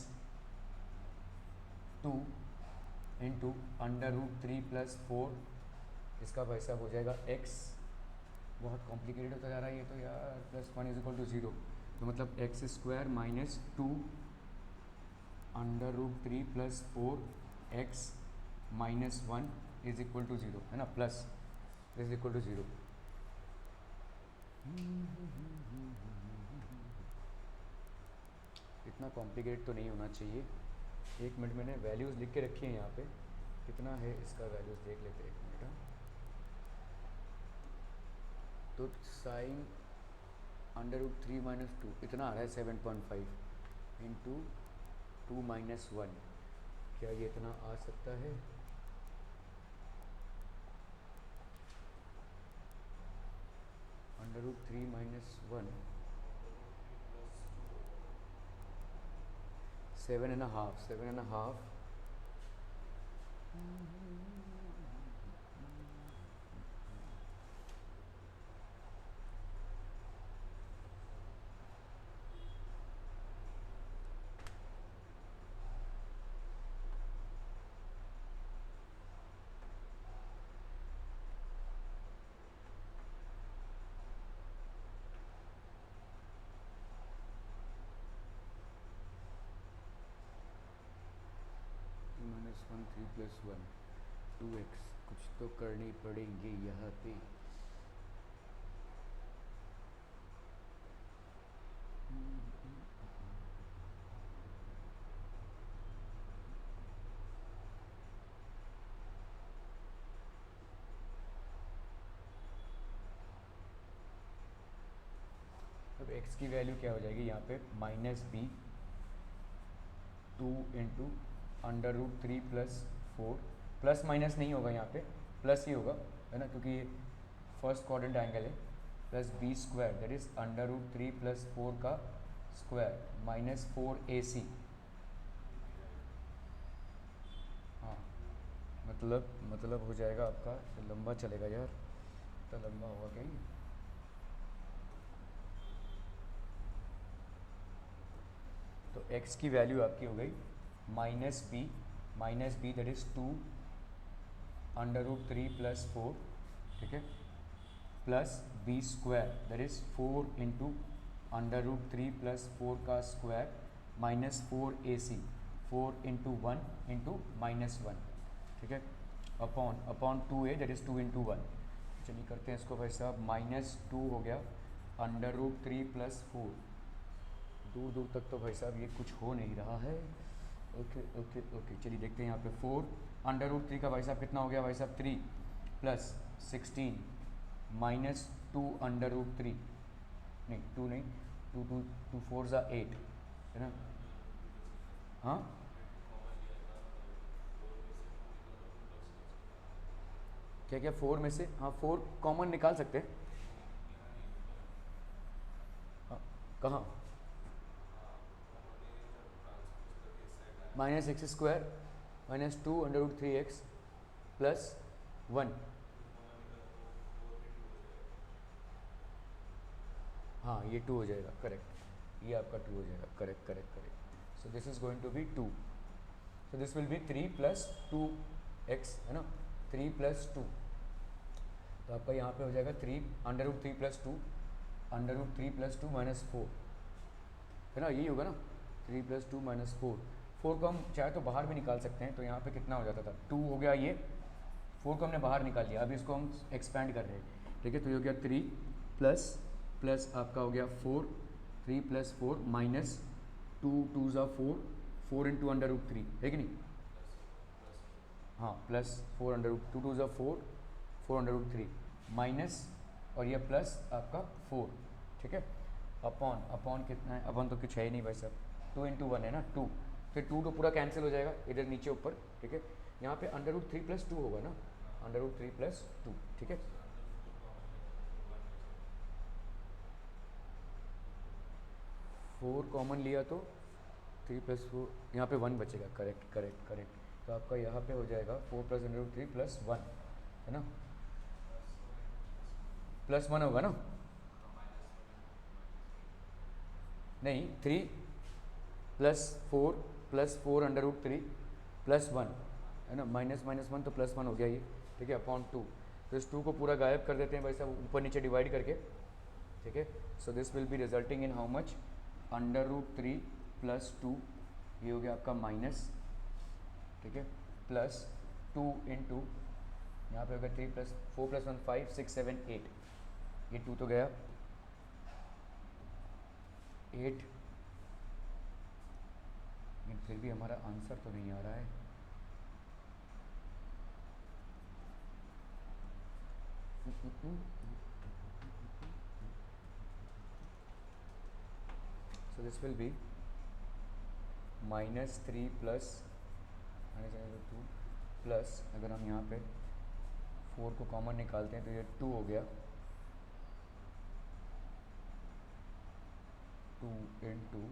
2 into under root three plus 4, इसका भाई साहब हो जाएगा x, बहुत कॉम्प्लिकेटेड होता जा रहा है ये तो यार, प्लस 1 इज इक्वल टू 0, तो मतलब x square minus 2 under root three plus 4x minus 1 is equal to 0, है ना, प्लस इज इक्वल टू 0। इतना कॉम्प्लिकेटेड तो नहीं होना चाहिए। एक मिनट, मैंने वैल्यूज़ लिख के रखी हैं यहाँ पे, कितना है इसका वैल्यूज़ देख लेते हैं, एक मिनट। तो sine under root three minus two इतना आ रहा है 7.5 इंटू 2 माइनस वन, क्या ये इतना आ सकता है? Under root three minus one 7.5 minus one 3 plus 1 2x, कुछ तो करनी पड़ेंगे यहाँ पे। अब x की वैल्यू क्या हो जाएगी यहाँ पे, minus b 2 into under root three plus 4, plus minus नहीं होगा यहाँ पे, प्लस ही होगा, है ना, क्योंकि ये फर्स्ट क्वाड्रेंट एंगल है, plus B square that is under root three plus 4 का स्क्वायर माइनस 4ac। हाँ, मतलब हो जाएगा आपका, लंबा चलेगा यार, इतना लंबा होगा कहीं। तो x की वैल्यू आपकी हो गई minus b that is 2 under root three plus 4, ठीक है, plus B square that is 4 into under root three plus 4 का square minus 4ac, 4 into 1 into minus 1, ठीक है, upon 2a that is 2 into 1। चलिए करते हैं इसको भाई साहब, माइनस 2 हो गया अंडर रूट थ्री प्लस 4, दूर दूर तक तो भाई साहब ये कुछ हो नहीं रहा है। ओके ओके ओके, चलिए देखते हैं यहाँ पे 4 अंडर रूट थ्री का भाई साहब कितना हो गया भाई साहब 3 plus 16 minus 2 under root three, नहीं 2 नहीं, 2 4 ज़ा 8, है ना। हाँ क्या क्या 4 में से, हाँ 4 कॉमन निकाल सकते हैं, कहाँ? Minus x square minus 2 under root 3x plus 1। हाँ ये 2 हो जाएगा, करेक्ट, ये आपका 2 हो जाएगा, correct correct correct. So this is going to be 2, so this will be 3 plus 2x, है ना, 3 प्लस 2, तो आपका यहाँ पे हो जाएगा 3 under root 3 plus 2 under root 3 plus 2 minus 4, है ना, यही होगा ना, 3 प्लस 2 माइनस 4। 4 को हम चाहे तो बाहर भी निकाल सकते हैं, तो यहाँ पे कितना हो जाता था, 2 हो गया, ये 4 को हमने बाहर निकाल लिया, अभी इसको हम एक्सपैंड कर रहे हैं, ठीक है। तो ये हो गया 3 प्लस प्लस आपका हो गया 4, 3 प्लस 4 माइनस 2 2 ज़ा 4, 4 इंटू अंडर रूट 3, है कि नहीं, हाँ प्लस 4 अंडर रूट 2 2 ज़ा 4, 4 अंडर रूट 3 माइनस और ये प्लस आपका 4, ठीक है, अपॉन अपॉन कितना है, अपॉन तो कुछ है ही नहीं भाई साहब, 2 इंटू 1 है ना 2, फिर 2 तो पूरा कैंसिल हो जाएगा इधर नीचे ऊपर, ठीक है। यहाँ पे अंडर रूट 3 प्लस 2 होगा ना, अंडर रूट 3 प्लस 2, ठीक है। फोर कॉमन लिया तो 3 प्लस 4, यहाँ पे 1 बचेगा, करेक्ट करेक्ट करेक्ट, तो आपका यहाँ पे हो जाएगा 4 प्लस अंडर रूट 3 प्लस 1, है ना, प्लस 1 होगा ना, नहीं 3 प्लस 4 अंडर रूट 3 प्लस 1, है ना, माइनस माइनस 1 तो प्लस 1 हो गया ये, ठीक है, अपॉन 2, तो इस 2 को पूरा गायब कर देते हैं भाई साहब ऊपर नीचे डिवाइड करके, ठीक है। So this will be resulting in how much, under root 3 plus 2, ये हो गया आपका माइनस, ठीक है, प्लस 2 इंटू यहाँ पे हो गया 3 प्लस 4 प्लस 1 5 6 7 8, ये 2 तो गया 8, लेकिन फिर भी हमारा आंसर तो नहीं आ रहा है, so this will be -3 plus -2 plus, अगर हम यहाँ पे 4 को कॉमन निकालते हैं तो ये 2 हो गया, 2 इंटू,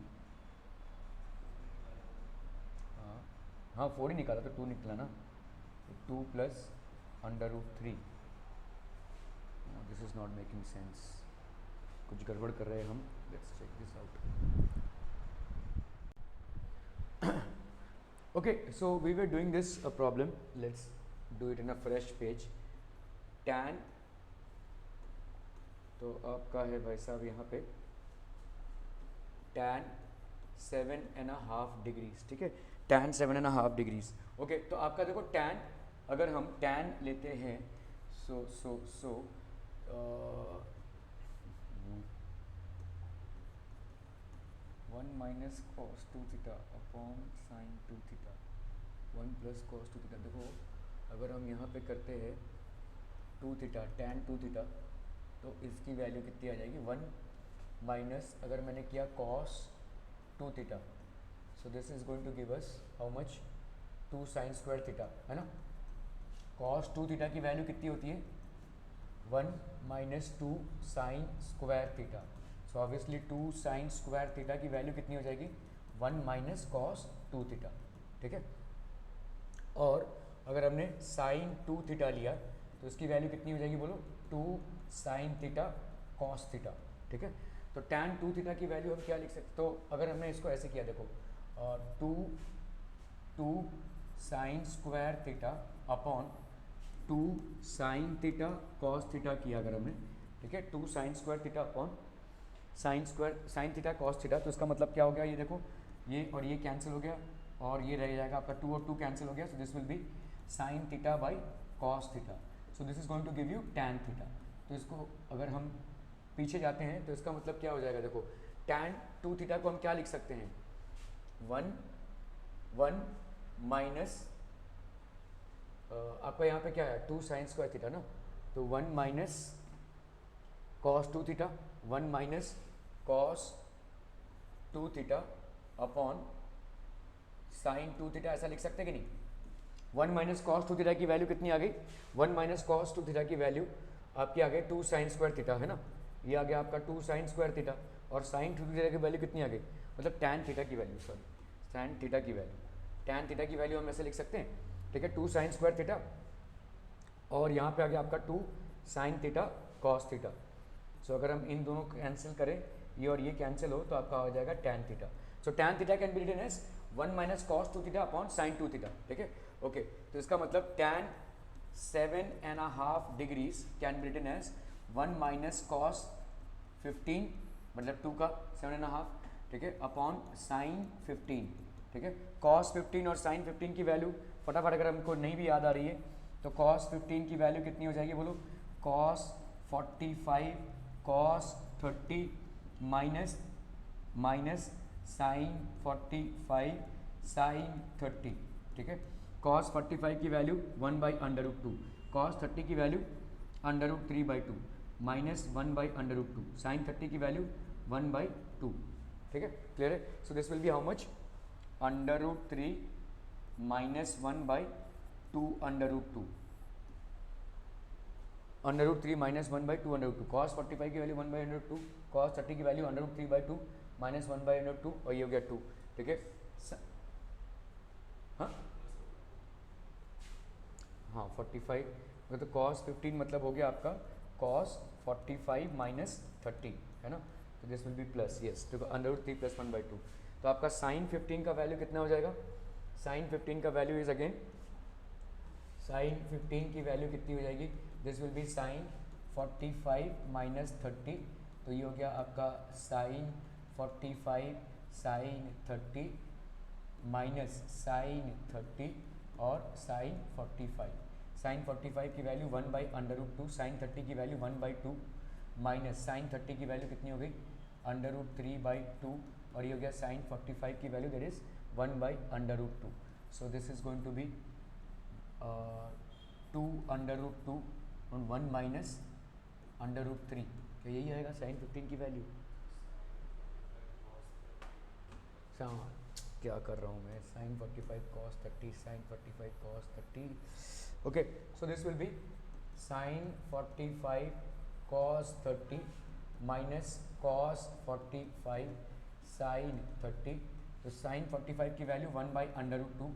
हाँ 4 ही निकाला तो 2 निकला ना, तो 2 plus under root 3, this is not making sense, कुछ गड़बड़ कर रहे हैं हम, let's check this out. Okay, so we were doing this problem, let's do it in a fresh page, tan, तो आपका है भाई साहब यहाँ पे tan 7.5 डिग्रीज, ठीक है, tan 7.5 डिग्रीज, ओके। तो आपका देखो tan, अगर हम tan लेते हैं, सो 1 minus cos 2 theta upon sine 2 theta, 1 plus cos 2 theta, देखो अगर हम यहाँ पे करते हैं 2 थीटा tan 2 थीटा, तो इसकी वैल्यू कितनी आ जाएगी, 1 माइनस, अगर मैंने किया cos 2 theta, so this is going to give us how much, 2 sine square theta, है ना, कॉस 2 थीटा की वैल्यू कितनी होती है, 1 minus 2 sine square theta, so obviously 2 sine square theta की वैल्यू कितनी हो जाएगी, 1 माइनस कॉस 2 थीटा, ठीक है। और अगर हमने साइन 2 थीटा लिया तो इसकी वैल्यू कितनी हो जाएगी, बोलो, 2 साइन थीटा कॉस थीटा, ठीक है। तो tan 2 थीटा की वैल्यू हम क्या लिख सकते, तो अगर हमने इसको ऐसे किया, देखो 2 sine square theta upon 2 sine theta cos theta किया अगर हमने, ठीक है, 2 sine square theta upon sign theta cos theta, तो इसका मतलब क्या हो गया, ये देखो ये और ये कैंसिल हो गया और ये रह जाएगा आपका 2 और 2 कैंसिल हो गया, so this will be sine theta by cos theta, so this is going to give you tan theta. तो इसको अगर हम पीछे जाते हैं तो इसका मतलब क्या हो जाएगा, देखो tan 2 थीटा को हम क्या लिख सकते हैं, 1 माइनस आपका यहाँ पे क्या है 2 साइन स्क्वायर थीटा ना, तो 1 minus cos 2 theta, 1 minus cos 2 theta upon sine 2 theta, ऐसा लिख सकते हैं कि नहीं। 1 माइनस कॉस 2 थीटा की वैल्यू कितनी आ गई, 1 माइनस कॉस 2 थीटा की वैल्यू आपकी आ गई 2 साइन स्क्वायर थीटा, है ना, ये आ गया आपका 2 साइन स्क्वायर थीटा, और साइन थीटा की वैल्यू कितनी आ गई, मतलब टैन थीटा की वैल्यू, सॉरी टैन थीटा की वैल्यू, टैन थीटा की वैल्यू हम ऐसे लिख सकते हैं, ठीक है, 2 साइन स्क्वायर थीटा और यहाँ पे आ गया आपका 2 साइन थीटा कॉस थीटा। सो अगर हम इन दोनों कैंसिल करें, ये और ये कैंसिल हो तो आपका हो जाएगा tan theta. So tan theta can be written as 1 minus cos 2 theta upon sine 2 theta, ठीक है, ओके। तो इसका मतलब tan 7.5 degrees can be written as 1 minus cos 15 मतलब 2 का 7.5, ठीक है, अपॉन साइन 15, ठीक है। कॉस 15 और साइन 15 की वैल्यू फटाफट अगर हमको नहीं भी याद आ रही है तो कॉस 15 की वैल्यू कितनी हो जाएगी बोलो, cos 45 cos 30 minus minus sine 45 sine 30, ठीक है। कॉस 45 की value 1 by under root 2, cos 30 की value under root 3 by 2 minus 1 by under root 2, sine 30 की वैल्यू 1 बाई 2, ठीक है, क्लियर है। So this will be how much, under root 3 minus 1 by 2 under root 2, under root 3 minus 1 by 2 under root 2, cos 45 की value 1 by under root 2, cos 30 की value under root 3 by 2 minus 1 by under root 2 और ये हो गया 2, ठीक है। हाँ 45 तो कॉस 15 मतलब हो गया आपका कॉस 45 माइनस 30, है ना, तो this will be plus, yes, तो अंडर रूट 3 प्लस 1 बाई 2। तो आपका साइन 15 का वैल्यू कितना हो जाएगा, साइन 15 का वैल्यू इज अगेन, साइन 15 की वैल्यू कितनी हो जाएगी, this will be sine 45 minus 30, तो ये हो गया आपका साइन 45 साइन 30 माइनस साइन 30 और साइन 45, साइन 45 की value 1 by under root 2, sine 30 की वैल्यू 1 बाई 2 माइनस साइन 30 की वैल्यू कितनी हो गई, अंडर रूट 3 बाई 2 और ये हो गया साइन 45 की value that is 1 by under root 2। So this is going to be 2 under root 2 और 1 माइनस अंडर रूट 3, तो यही आएगा साइन 15 की वैल्यू। क्या कर रहा हूँ मैं, sine 45 cos 30 sine 45 cos 30, okay. So this will be sine 45 cos 30 minus cos 45 sine 30, तो साइन 45 की value 1 by under root 2,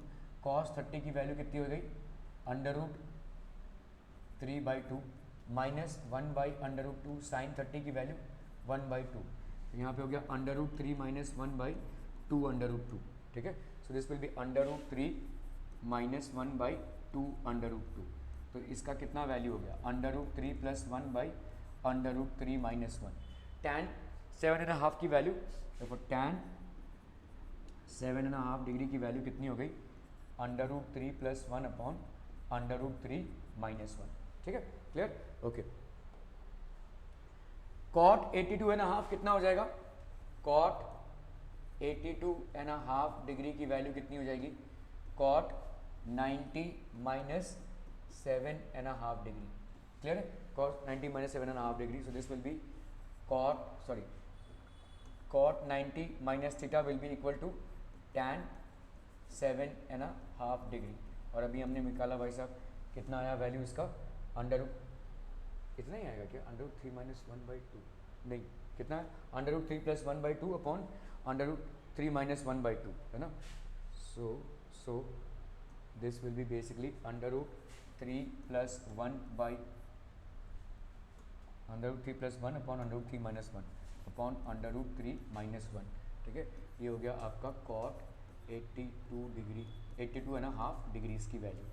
cos 30 की वैल्यू कितनी हो गई, under root 3 by 2 minus 1 by under root 2, sine 30 की वैल्यू 1 बाई 2, तो यहाँ पे हो गया under root 3 minus 1 by 2 under root 2, ठीक है। So this will be under root 3 minus 1 by 2 under root 2, तो इसका कितना वैल्यू हो गया, under root 3 plus 1 by under root 3 minus 1, tan 7.5 की वैल्यू, देखो टैन 7.5 डिग्री की वैल्यू कितनी हो गई, under root 3 plus 1 upon under root 3 minus 1, ठीक है, क्लियर, ओके। कॉट 82.5 कितना हो जाएगा, कॉट 82.5 डिग्री की वैल्यू कितनी हो जाएगी, कॉट 90 माइनस 7.5 डिग्री, क्लियर है, cot 90 minus 7.5 degree, so this will be cot 90 minus theta will be equal to tan 7.5 degree, और अभी हमने निकाला भाई साहब कितना आया वैल्यू इसका, अंडर रूट इतना ही आएगा क्या, अंडर रूट 3 माइनस 1 बाई 2 नहीं, कितना है, under root 3 plus 1 by 2 upon under root 3 minus 1 by 2, है ना। So this will be basically under root 3 plus 1 by under root 3 plus 1 upon under root 3 minus 1 upon under root 3 minus 1, ठीक है, ये हो गया आपका कॉट 82 डिग्री 82.5 डिग्रीज की वैल्यू,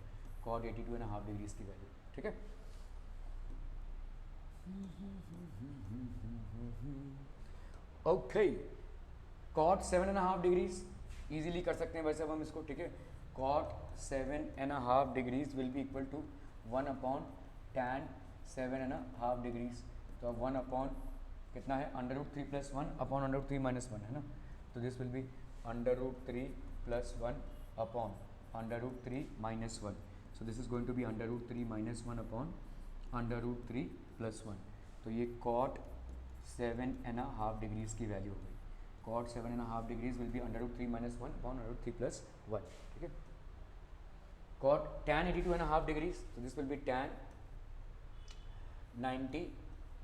कॉट 82.5 डिग्रीज की वैल्यू, ठीक है। ओके, कॉट 7.5 डिग्रीज इजीली कर सकते हैं वैसे अब हम इसको, ठीक है, cot 7.5 degrees will be equal to 1 upon tan 7.5 degrees, तो अब 1 अपॉन कितना है, under root 3 plus 1 upon under root 3 minus 1, है ना, तो this will be under root 3 plus 1 upon under root 3 minus 1, so this is going to be under root 3 minus 1 upon under root 3 plus 1, तो ये कॉट 7.5 डिग्रीज की वैल्यू हो गई, cot 7.5 degrees will be under root 3 minus 1 upon under root 3 plus 1, ठीक है। कॉट टैन 82.5 डिग्रीज, तो this will be tan 90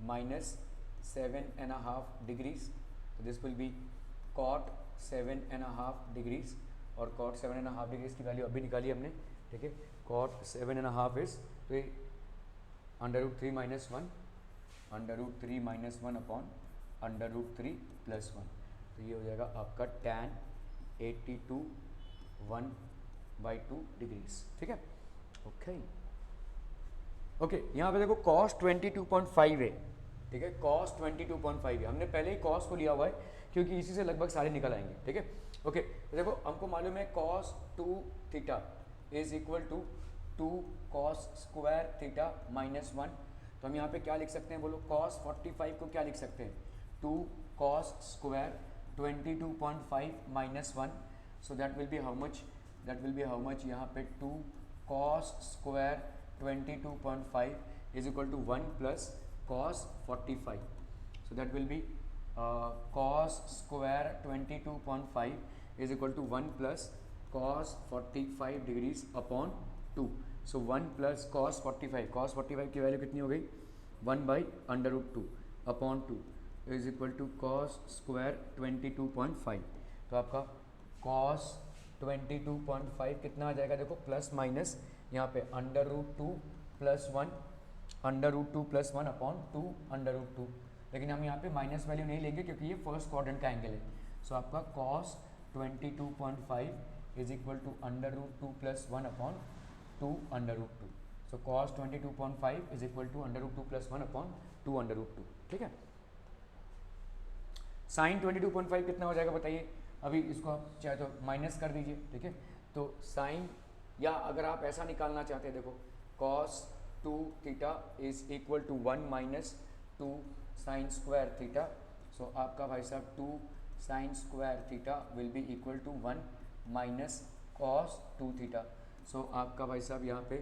minus 7.5 degrees, this will be cot 7.5 degrees, और cot 7.5 डिग्रीज की वैल्यू अभी निकाली हमने, ठीक है। cot 7.5 इज, तो ये √3 - 1, √3 - 1 अपॉन √3 + 1, तो ये हो जाएगा आपका tan 82 1/2 डिग्रीज, ठीक है। ओके, यहाँ पे देखो cos 22.5 है, ठीक है। cos 22.5 है, हमने पहले ही cos को लिया हुआ है क्योंकि इसी से लगभग सारे निकल आएंगे, ठीक है। ओके, तो देखो हमको मालूम है cos 2 theta is equal to 2 cos square theta -1, तो हम यहाँ पे क्या लिख सकते हैं बोलो, cos 45 को क्या लिख सकते हैं, 2 cos square 22.5 -1, so that will be how much, यहाँ पे 2 cos square 22.5 is equal to 1 plus cos 45, so that will be cos square 22.5 is equal to 1 plus cos 45 degrees upon 2, so 1 plus cos 45 की वैल्यू कितनी हो गई, 1/√2 upon 2 is equal to cos square 22.5, तो आपका cos 22.5 कितना आ जाएगा, देखो प्लस माइनस यहाँ पे √2 + 1, √2 + 1 अपॉन 2 √2, लेकिन हम यहाँ पे माइनस वैल्यू नहीं लेंगे क्योंकि ये फर्स्ट क्वाड्रेंट का एंगल है, सो आपका cos 22.5 is equal to √2 + 1 upon 2 √2, so cos 22.5 is equal to √2 + 1 upon 2 √2, ठीक है। sin 22.5 कितना हो जाएगा बताइए, अभी इसको आप चाहे तो माइनस कर दीजिए, ठीक है। तो sin, या अगर आप ऐसा निकालना चाहते हैं, देखो cos 2 theta is equal to 1 minus 2 sin square theta, so आपका भाई साहब 2 sin square theta will be equal to 1 minus cos 2 theta, so आपका भाई साहब यहाँ पे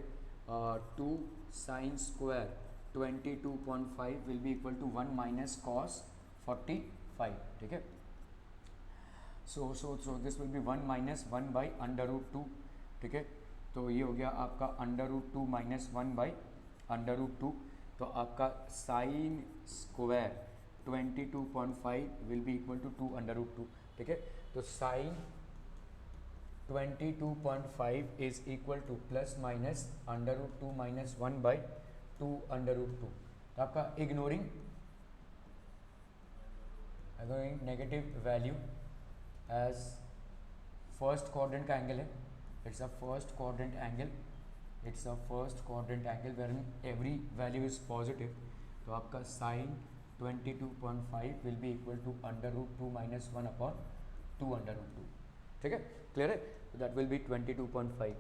2 sin square 22.5 will be equal to 1 minus cos 45, ठीक है। So this will be 1 minus 1/√2, ठीक है। तो ये हो गया आपका √2 - 1/√2, तो आपका sine square 22.5 will be equal to 2 √2, ठीक है। तो sine 22.5 is equal to plus minus √2 - 1/2 √2, तो आपका ignoring negative value as first quadrant का एंगल है, it's a first quadrant angle, wherein every value is positive, तो आपका sin 22.5 will be equal to √2 - 1 upon 2 √2, ठीक है, क्लियर है। तो दैट विल बी 22.5,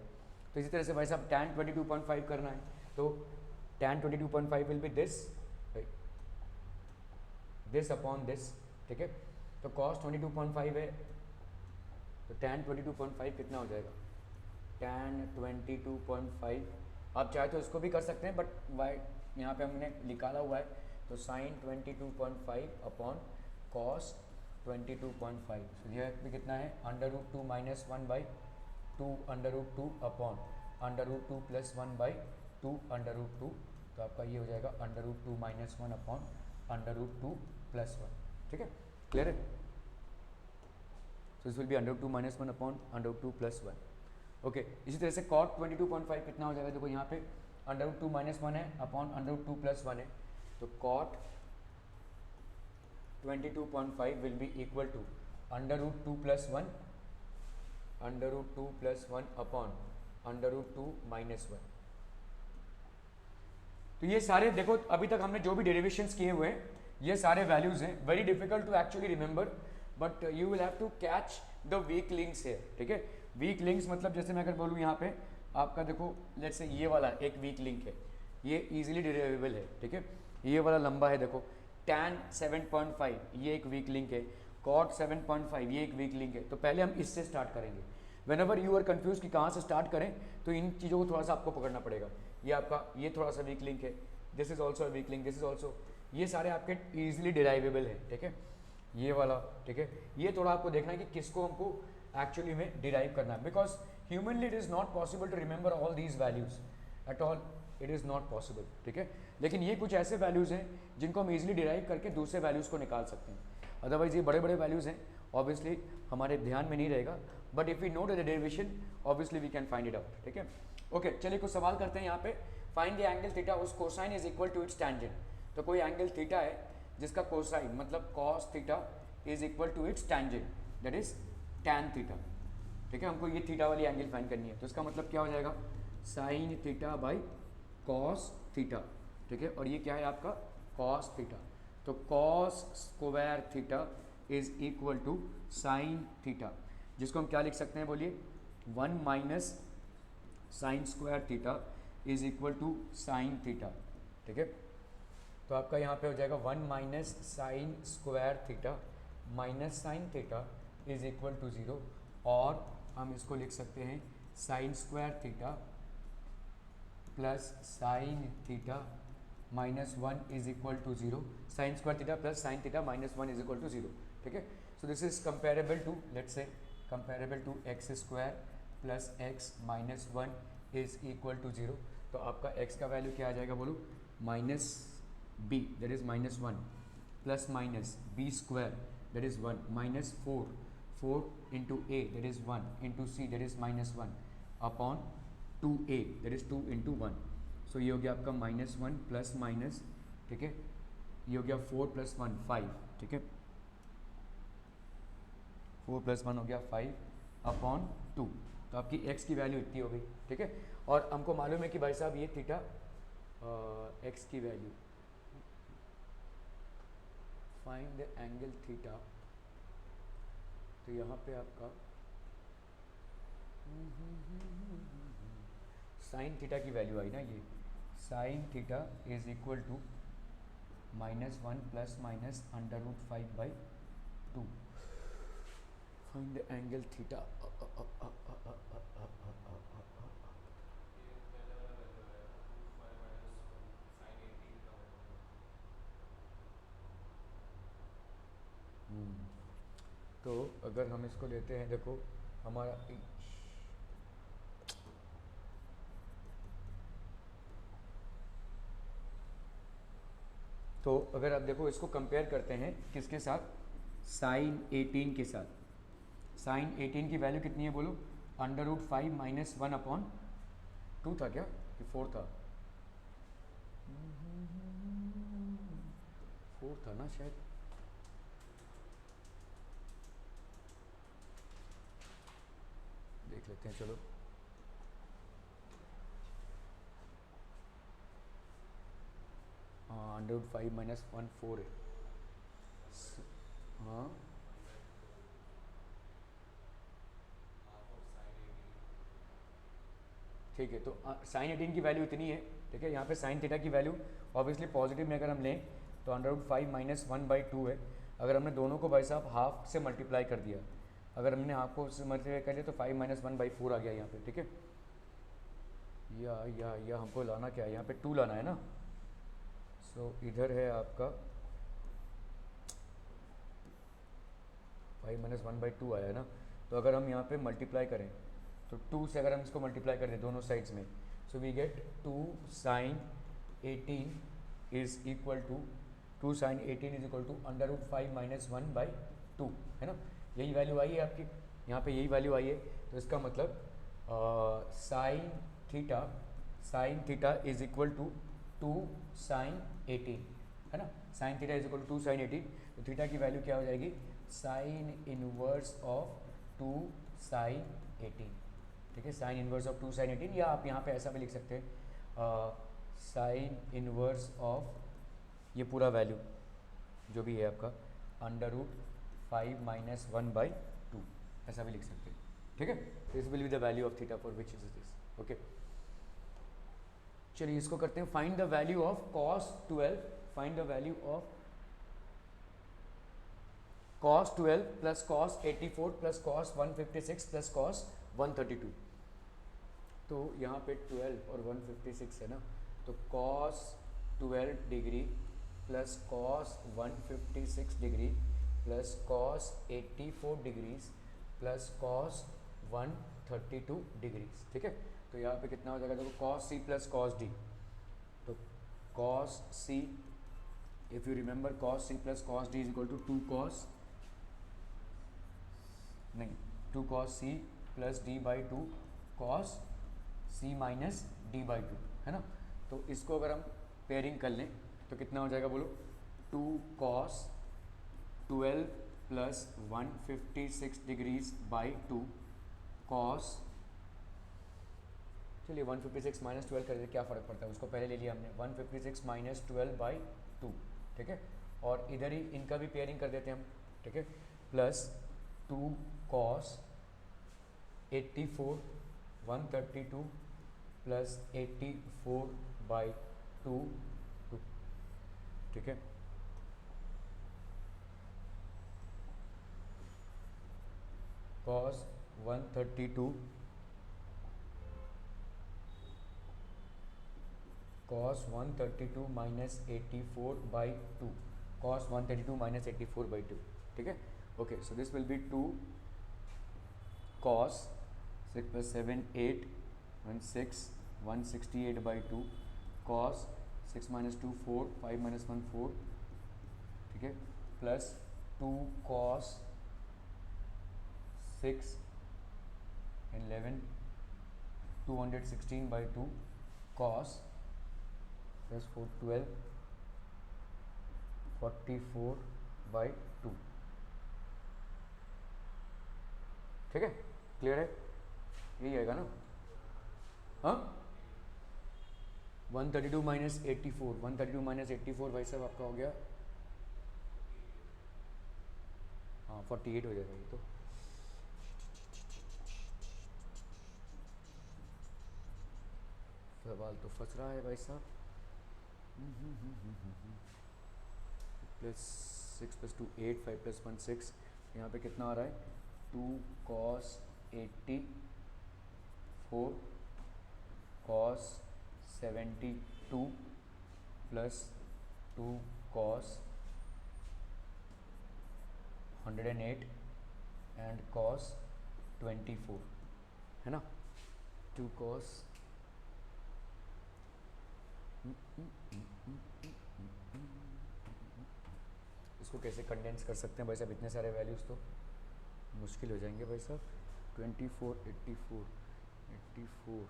तो इसी तरह से भाई साहब tan 22.5 करना है, तो tan 22.5 will B this upon this, ठीक है। तो cos 22.5 है, तो tan 22.5 कितना हो जाएगा, tan 22.5, आप चाहे तो इसको भी कर सकते हैं, बट वाई यहाँ पे हमने निकाला हुआ है, तो sin 22.5 अपॉन cos 22.5, तो यह भी कितना है, √2 - 1/2 √2 अपॉन √2 + 1/2 √2, तो आपका ये हो जाएगा √2 - 1 अपॉन √2 + 1, ठीक है, क्लियर है। So this will be √2 - 1 upon √2 + 1, okay. इसी तरह से cot 22.5 कितना हो जाएगा, देखो यहाँ पे √2 - 1 है अपॉन √2 + 1 है, तो cot 22.5 will be equal to √2 + 1 upon √2 - 1, तो ये सारे देखो अभी तक हमने जो भी डेरिवेशंस किए हुए हैं ये सारे वैल्यूज हैं, very difficult to actually remember, but you will have to catch the weak links है, ठीक है। वीक लिंक्स मतलब जैसे मैं अगर बोलूँ यहाँ पे आपका देखो लेट्स से ये वाला एक वीक लिंक है, ये इजीली डिराइवेबल है, ठीक है। ये वाला लंबा है, देखो tan 7.5 ये एक वीक लिंक है, cot 7.5 ये एक वीक लिंक है, तो पहले हम इससे स्टार्ट करेंगे। Whenever you are confuse कि कहाँ से स्टार्ट करें, तो इन चीज़ों को थोड़ा सा आपको पकड़ना पड़ेगा। ये आपका ये थोड़ा सा वीक लिंक है, this is also weak link, this is also, ये सारे आपके ईजिली डिराइवेबल है, ठीक है। ये वाला, ठीक है, ये थोड़ा आपको देखना है कि किसको हमको एक्चुअली में डिराइव करना है, because humanly it is not possible to remember all these values at all, it is not possible, ठीक है। लेकिन ये कुछ ऐसे वैल्यूज़ हैं जिनको हम इजीली डिराइव करके दूसरे वैल्यूज़ को निकाल सकते हैं। अदरवाइज ये बड़े बड़े वैल्यूज़ हैं, ऑब्वियसली हमारे ध्यान में नहीं रहेगा, but if we know the derivation obviously we can find it out, ठीक है। ओके, चलिए कुछ सवाल करते हैं यहाँ पे। फाइंड द एंगल थीटा उस cosine is equal to its tangent. तो कोई एंगल थीटा है जिसका कोसाइन मतलब cos theta is equal to its tangent, that is tan theta, ठीक है। हमको ये थीटा वाली एंगल फाइंड करनी है, तो इसका मतलब क्या हो जाएगा, sine theta by cos theta, ठीक है। और ये क्या है आपका कॉस थीटा, तो cos square theta is equal to sine theta, जिसको हम क्या लिख सकते हैं बोलिए, 1 minus sine square theta is equal to sine theta, ठीक है। तो आपका यहाँ पे हो जाएगा 1 minus sine square theta minus sine theta is equal to 0, और हम इसको लिख सकते हैं sign square theta plus sine theta minus 1 is equal to 0, sine square theta plus sine theta minus 1 is equal to 0, ठीक है। सो this is comparable to, let's say comparable to x square plus x minus 1 is equal to 0। तो आपका x का वैल्यू क्या आ जाएगा बोलो, minus b that is minus 1 plus minus B square that is 1 minus 4 into A that is 1 into C that is minus 1 upon 2a that is 2 into 1। So ये हो गया आपका माइनस 1 प्लस माइनस, ठीक है, ये हो गया 4 प्लस 1 5, ठीक है, 4 प्लस 1 हो गया 5 अपॉन 2। तो आपकी x की वैल्यू इतनी हो गई, ठीक है। और हमको मालूम है कि भाई साहब ये थीटा x की value, find the angle theta, तो यहाँ पे आपका साइन थीटा की वैल्यू आई ना, ये sine theta is equal to minus 1 plus minus under root 5/2। Find the angle theta, तो अगर हम इसको लेते हैं, देखो हमारा तो अगर आप देखो इसको कंपेयर करते हैं किसके साथ, साइन 18 के साथ। साइन 18 की वैल्यू कितनी है बोलो, अंडर रूट 5 माइनस 1 अपॉन 2 था क्या कि 4 था, 4 था ना शायद, देख लेते हैं चलो। हाँ, अंडर रूट 5 माइनस 1 4 है, हाँ ठीक है। तो साइन 18 की वैल्यू इतनी है, ठीक है। यहाँ पे साइन थीटा की वैल्यू ऑब्वियसली पॉजिटिव में अगर हम लें तो अंडर रूट 5 माइनस 1/2 है। अगर हमने दोनों को भाई साहब हाफ से मल्टीप्लाई कर दिया, अगर हमने हाफ को उससे मल्टीप्लाई कर दिया तो 5 माइनस 1/4 आ गया यहाँ पे, ठीक है। या हमको लाना क्या है, यहाँ पे 2 लाना है ना। सो इधर है आपका 5 माइनस 1/2 आया है ना। तो अगर हम यहाँ पे मल्टीप्लाई करें तो 2 से अगर हम इसको मल्टीप्लाई कर दें दोनों साइड्स में, so we get 2 sine 18 is equal to 2 sine 18 is equal to under root 5 minus 1/2, है ना। यही वैल्यू आई है आपकी, यहाँ पे यही वैल्यू आई है। तो इसका मतलब sine theta is equal to 2 sine 18, है ना। Sine theta is equal to 2 sine 18, तो थीटा की वैल्यू क्या हो जाएगी, साइन इनवर्स ऑफ 2 साइन 18, ठीक है। साइन इनवर्स ऑफ 2 साइन 18, या आप यहाँ पे ऐसा भी लिख सकते हैं साइन इनवर्स ऑफ ये पूरा वैल्यू जो भी है आपका अंडर रूट 5 माइनस 1/2, ऐसा भी लिख सकते हैं, ठीक है। This will be the value of theta for which is this, okay. चलिए इसको करते हैं, find the value of cos 12, find the value of cos 12 plus cos 84 plus cos 156 plus cos 132। तो यहाँ पे 12 और 156 है ना, तो cos 12 degree plus cos 156 degree plus cos 84 degrees plus cos 132 degrees, ठीक है। तो यहाँ पे कितना हो जाएगा, देखो cos c plus cos d, तो cos c if you remember cos C plus cos D is equal to two cos, नहीं, two cos C plus D by two cos C minus D by two, है ना। तो इसको अगर हम पेयरिंग कर लें तो कितना हो जाएगा बोलो, two cos 12 plus 156 degrees by two cos, चलिए 156 माइनस 12 कर दीजिए, क्या फ़र्क पड़ता है, उसको पहले ले लिया हमने, 156 माइनस 12 बाई टू, ठीक है। और इधर ही इनका भी पेयरिंग कर देते हैं हम, ठीक है, plus two cos 84 132 plus 84 by two, ठीक है। Cos 132 cos 132 minus 84 by two, cos 132 minus 84 by two, ठीक है। Okay, so this will be 2 cos 6 plus 7 8 6 168 by two, cos 6 minus 2 4 5 minus 1 4, ठीक है, plus 2 cos 6 11 216 by two, cos plus 4 12 44 by two, ठीक है, क्लियर है, यही आएगा ना। हाँ 132 माइनस 84, 132 माइनस 84 भाई साहब आपका हो गया, हाँ 48 हो जाएगा ये तो। सवाल तो फंस रहा है भाई साहब। प्लस 6 प्लस 2 8 5 प्लस 1 6, यहाँ पे कितना आ रहा है, 2 cos 84 cos 72 plus 2 cos 108 and cos 24, है ना, 2 cos इसको कैसे कंडेंस कर सकते हैं भाई साहब, इतने सारे वैल्यूज़ तो मुश्किल हो जाएंगे भाई साहब। 24 84 84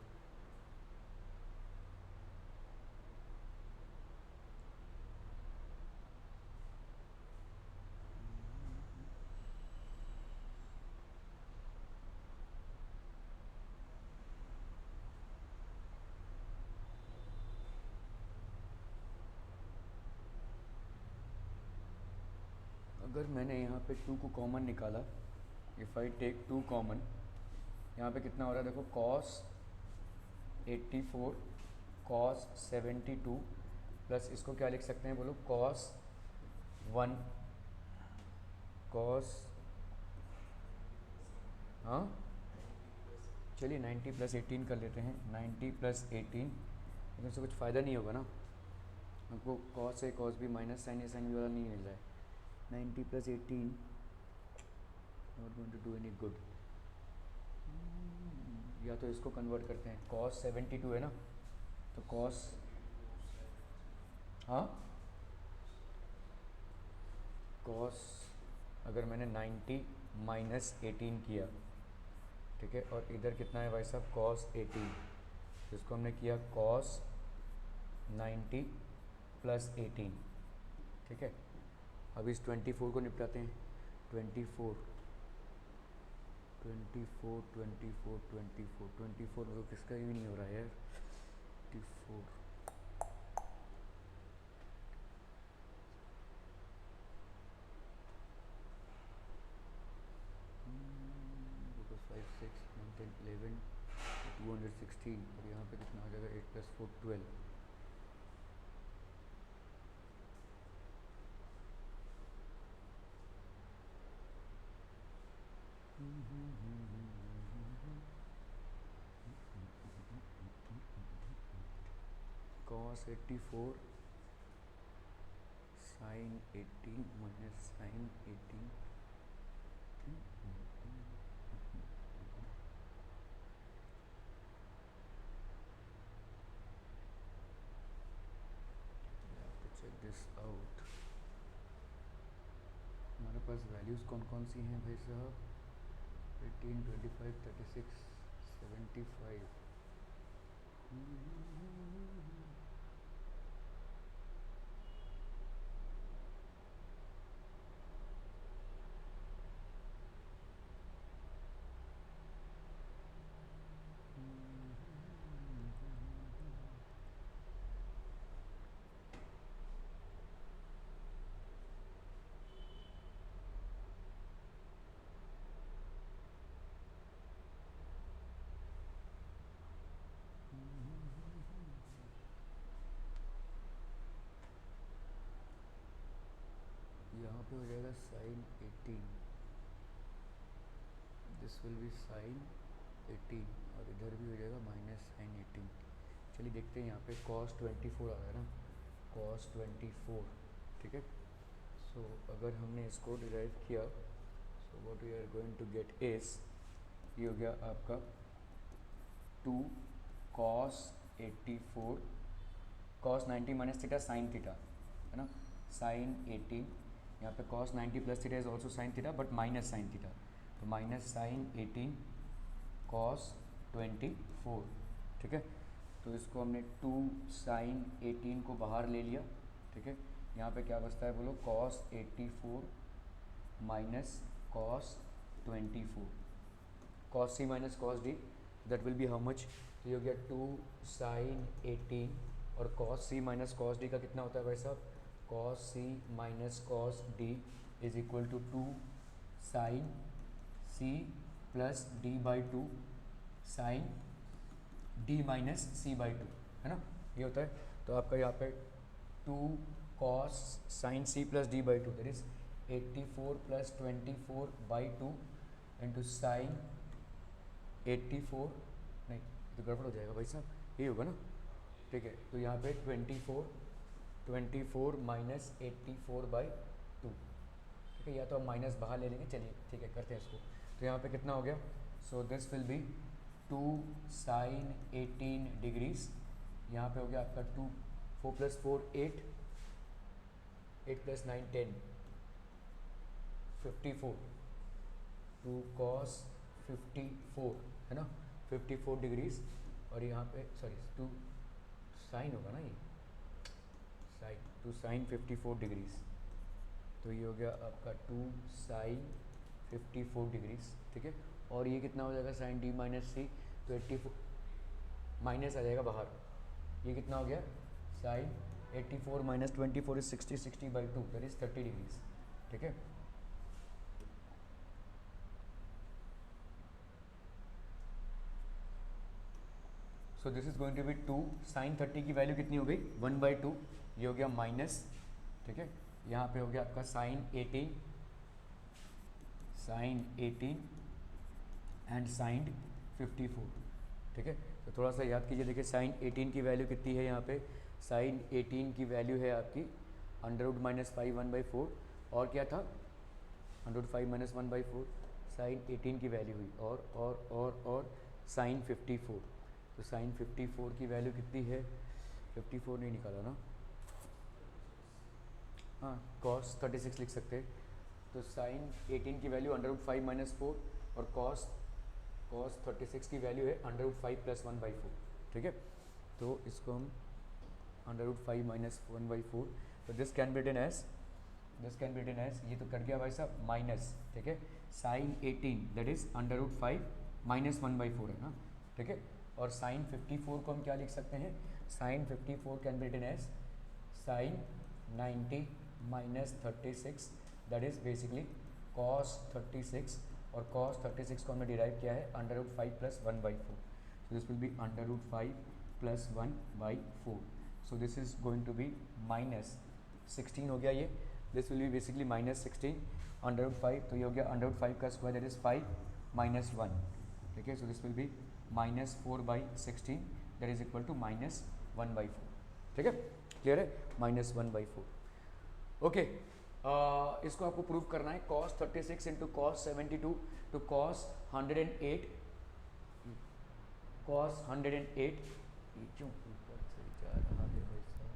अगर मैंने यहाँ पे 2 को कॉमन निकाला, इफ़ आई टेक 2 कॉमन, यहाँ पे कितना हो रहा है देखो, cos 84 cos 72 प्लस इसको क्या लिख सकते हैं बोलो, cos 1 cos, हाँ चलिए 90 प्लस 18 कर लेते हैं, 90 प्लस 18, लेकिन उससे कुछ फ़ायदा नहीं होगा ना, हमको cos है cos भी माइनस साइन है साइन भी वाला नहीं मिल रहा है, 90 plus 18 not going to do any good. या तो इसको कन्वर्ट करते हैं, cos 72 है ना, तो cos, हाँ cos अगर मैंने 90 माइनस 18 किया, ठीक है, और इधर कितना है भाई साहब, cos 18, तो इसको हमने किया cos 90 प्लस 18, ठीक है। अब इस 24 को निपटाते हैं, 24 24 24 24 24 तो किसका ही नहीं हो रहा है यार, 24 5 6 9 10 11 216, और यहाँ पे कितना आ जाएगा, 8 plus 4 12, cos 84 sin 18 minus sin 18, check this out, pass values कौन कौन सी हैं भाई साहब? 18, 25, 36, 75। यहाँ पे हो जाएगा sine 18, this will be sine 18, और इधर भी हो जाएगा माइनस साइन 18। चलिए देखते हैं, यहाँ पे cos 24 आ रहा है ना, cos 24, ठीक है। सो अगर हमने इसको डिराइव किया, so what we are going to get is, ये हो गया आपका 2 cos 84 cos 90 minus theta sine theta, है ना, साइन 18, यहाँ पे cos 90 plus theta is also sine theta but minus sine theta, तो माइनस साइन 18 cos 24, ठीक है। तो इसको हमने 2 साइन 18 को बाहर ले लिया, ठीक है। यहाँ पे क्या बचता है बोलो, cos 84 minus cos 24, cos c माइनस cos d, that will be how much, तो ये हो गया 2 साइन 18, और cos c माइनस cos d का कितना होता है भाई साहब, cos c माइनस cos d is equal to 2 sine c plus d by 2 sine d minus c by 2, है ना, ये होता है। तो आपका यहाँ पे 2 cos sine c plus d by 2, that is 84 plus 24 by 2 into sine 84, नहीं तो गड़बड़ हो जाएगा भाई साहब, ये होगा ना, ठीक है। तो यहाँ पे 24 माइनस 84 बाई 2, ठीक है, या तो हम माइनस बाहर ले लेंगे, चलिए ठीक है करते हैं इसको। तो यहाँ पे कितना हो गया, so this will be 2 sine 18 degrees, यहाँ पे हो गया आपका 2, 4 प्लस 4 8, 8 प्लस 9 10, 54, 2 cos 54, है ना, 54 डिग्रीज, और यहाँ पे सॉरी 2 साइन होगा ना, ये साइन 2 साइन 54 डिग्रीज, तो ये हो गया आपका 2 साइन 54 डिग्रीज, ठीक है। और ये कितना हो जाएगा साइन डी माइनस सी, तो 84 माइनस आ जाएगा बाहर, ये कितना हो गया sine 84 minus 24 is 60, 60 by 2 that is 30 degrees, ठीक है। सो this is going to be 2 sine 30 की वैल्यू कितनी हो गई 1/2, ये हो गया माइनस, ठीक है। यहाँ पे हो गया आपका साइन 18 एंड साइन 54, ठीक है। तो थोड़ा सा याद कीजिए, देखिए साइन 18 की वैल्यू कितनी है, यहाँ पे साइन 18 की वैल्यू है आपकी √ माइनस 5 1/4, और क्या था √5 माइनस 1/4, साइन 18 की वैल्यू हुई, और साइन 54, तो साइन 54 की वैल्यू कितनी है, 54 नहीं निकाला ना, हाँ cos 36 लिख सकते हैं, तो साइन 18 की वैल्यू √5 माइनस 4, और cos 36 की वैल्यू है √5 प्लस 1/4, ठीक है। तो इसको हम √5 माइनस 1/4, तो this can be written as ये तो कट गया भाई साहब माइनस, ठीक है, साइन 18 दैट इज √5 माइनस 1/4 है ना, ठीक है। और साइन 54 को हम क्या लिख सकते हैं, sine 54 can be written as sine 90 minus 36, that is basically cos 36, और cos 36 को हमने डिराइव किया है √5 plus 1/4, so this will be √5 plus 1/4, so this is going to be minus 16 हो गया ये, this will be basically minus 16 √5, तो ये हो गया √5 का स्क्वायर दैट इज 5 माइनस 1, ठीक है। So this will be minus 4/16 that is equal to minus 1/4, ठीक है, क्लियर है, माइनस 1/4, ओके। इसको आपको प्रूव करना है, cos 36 into cos 72 to cos 108, ये क्यों ऊपर से जा रहा है भाई साहब,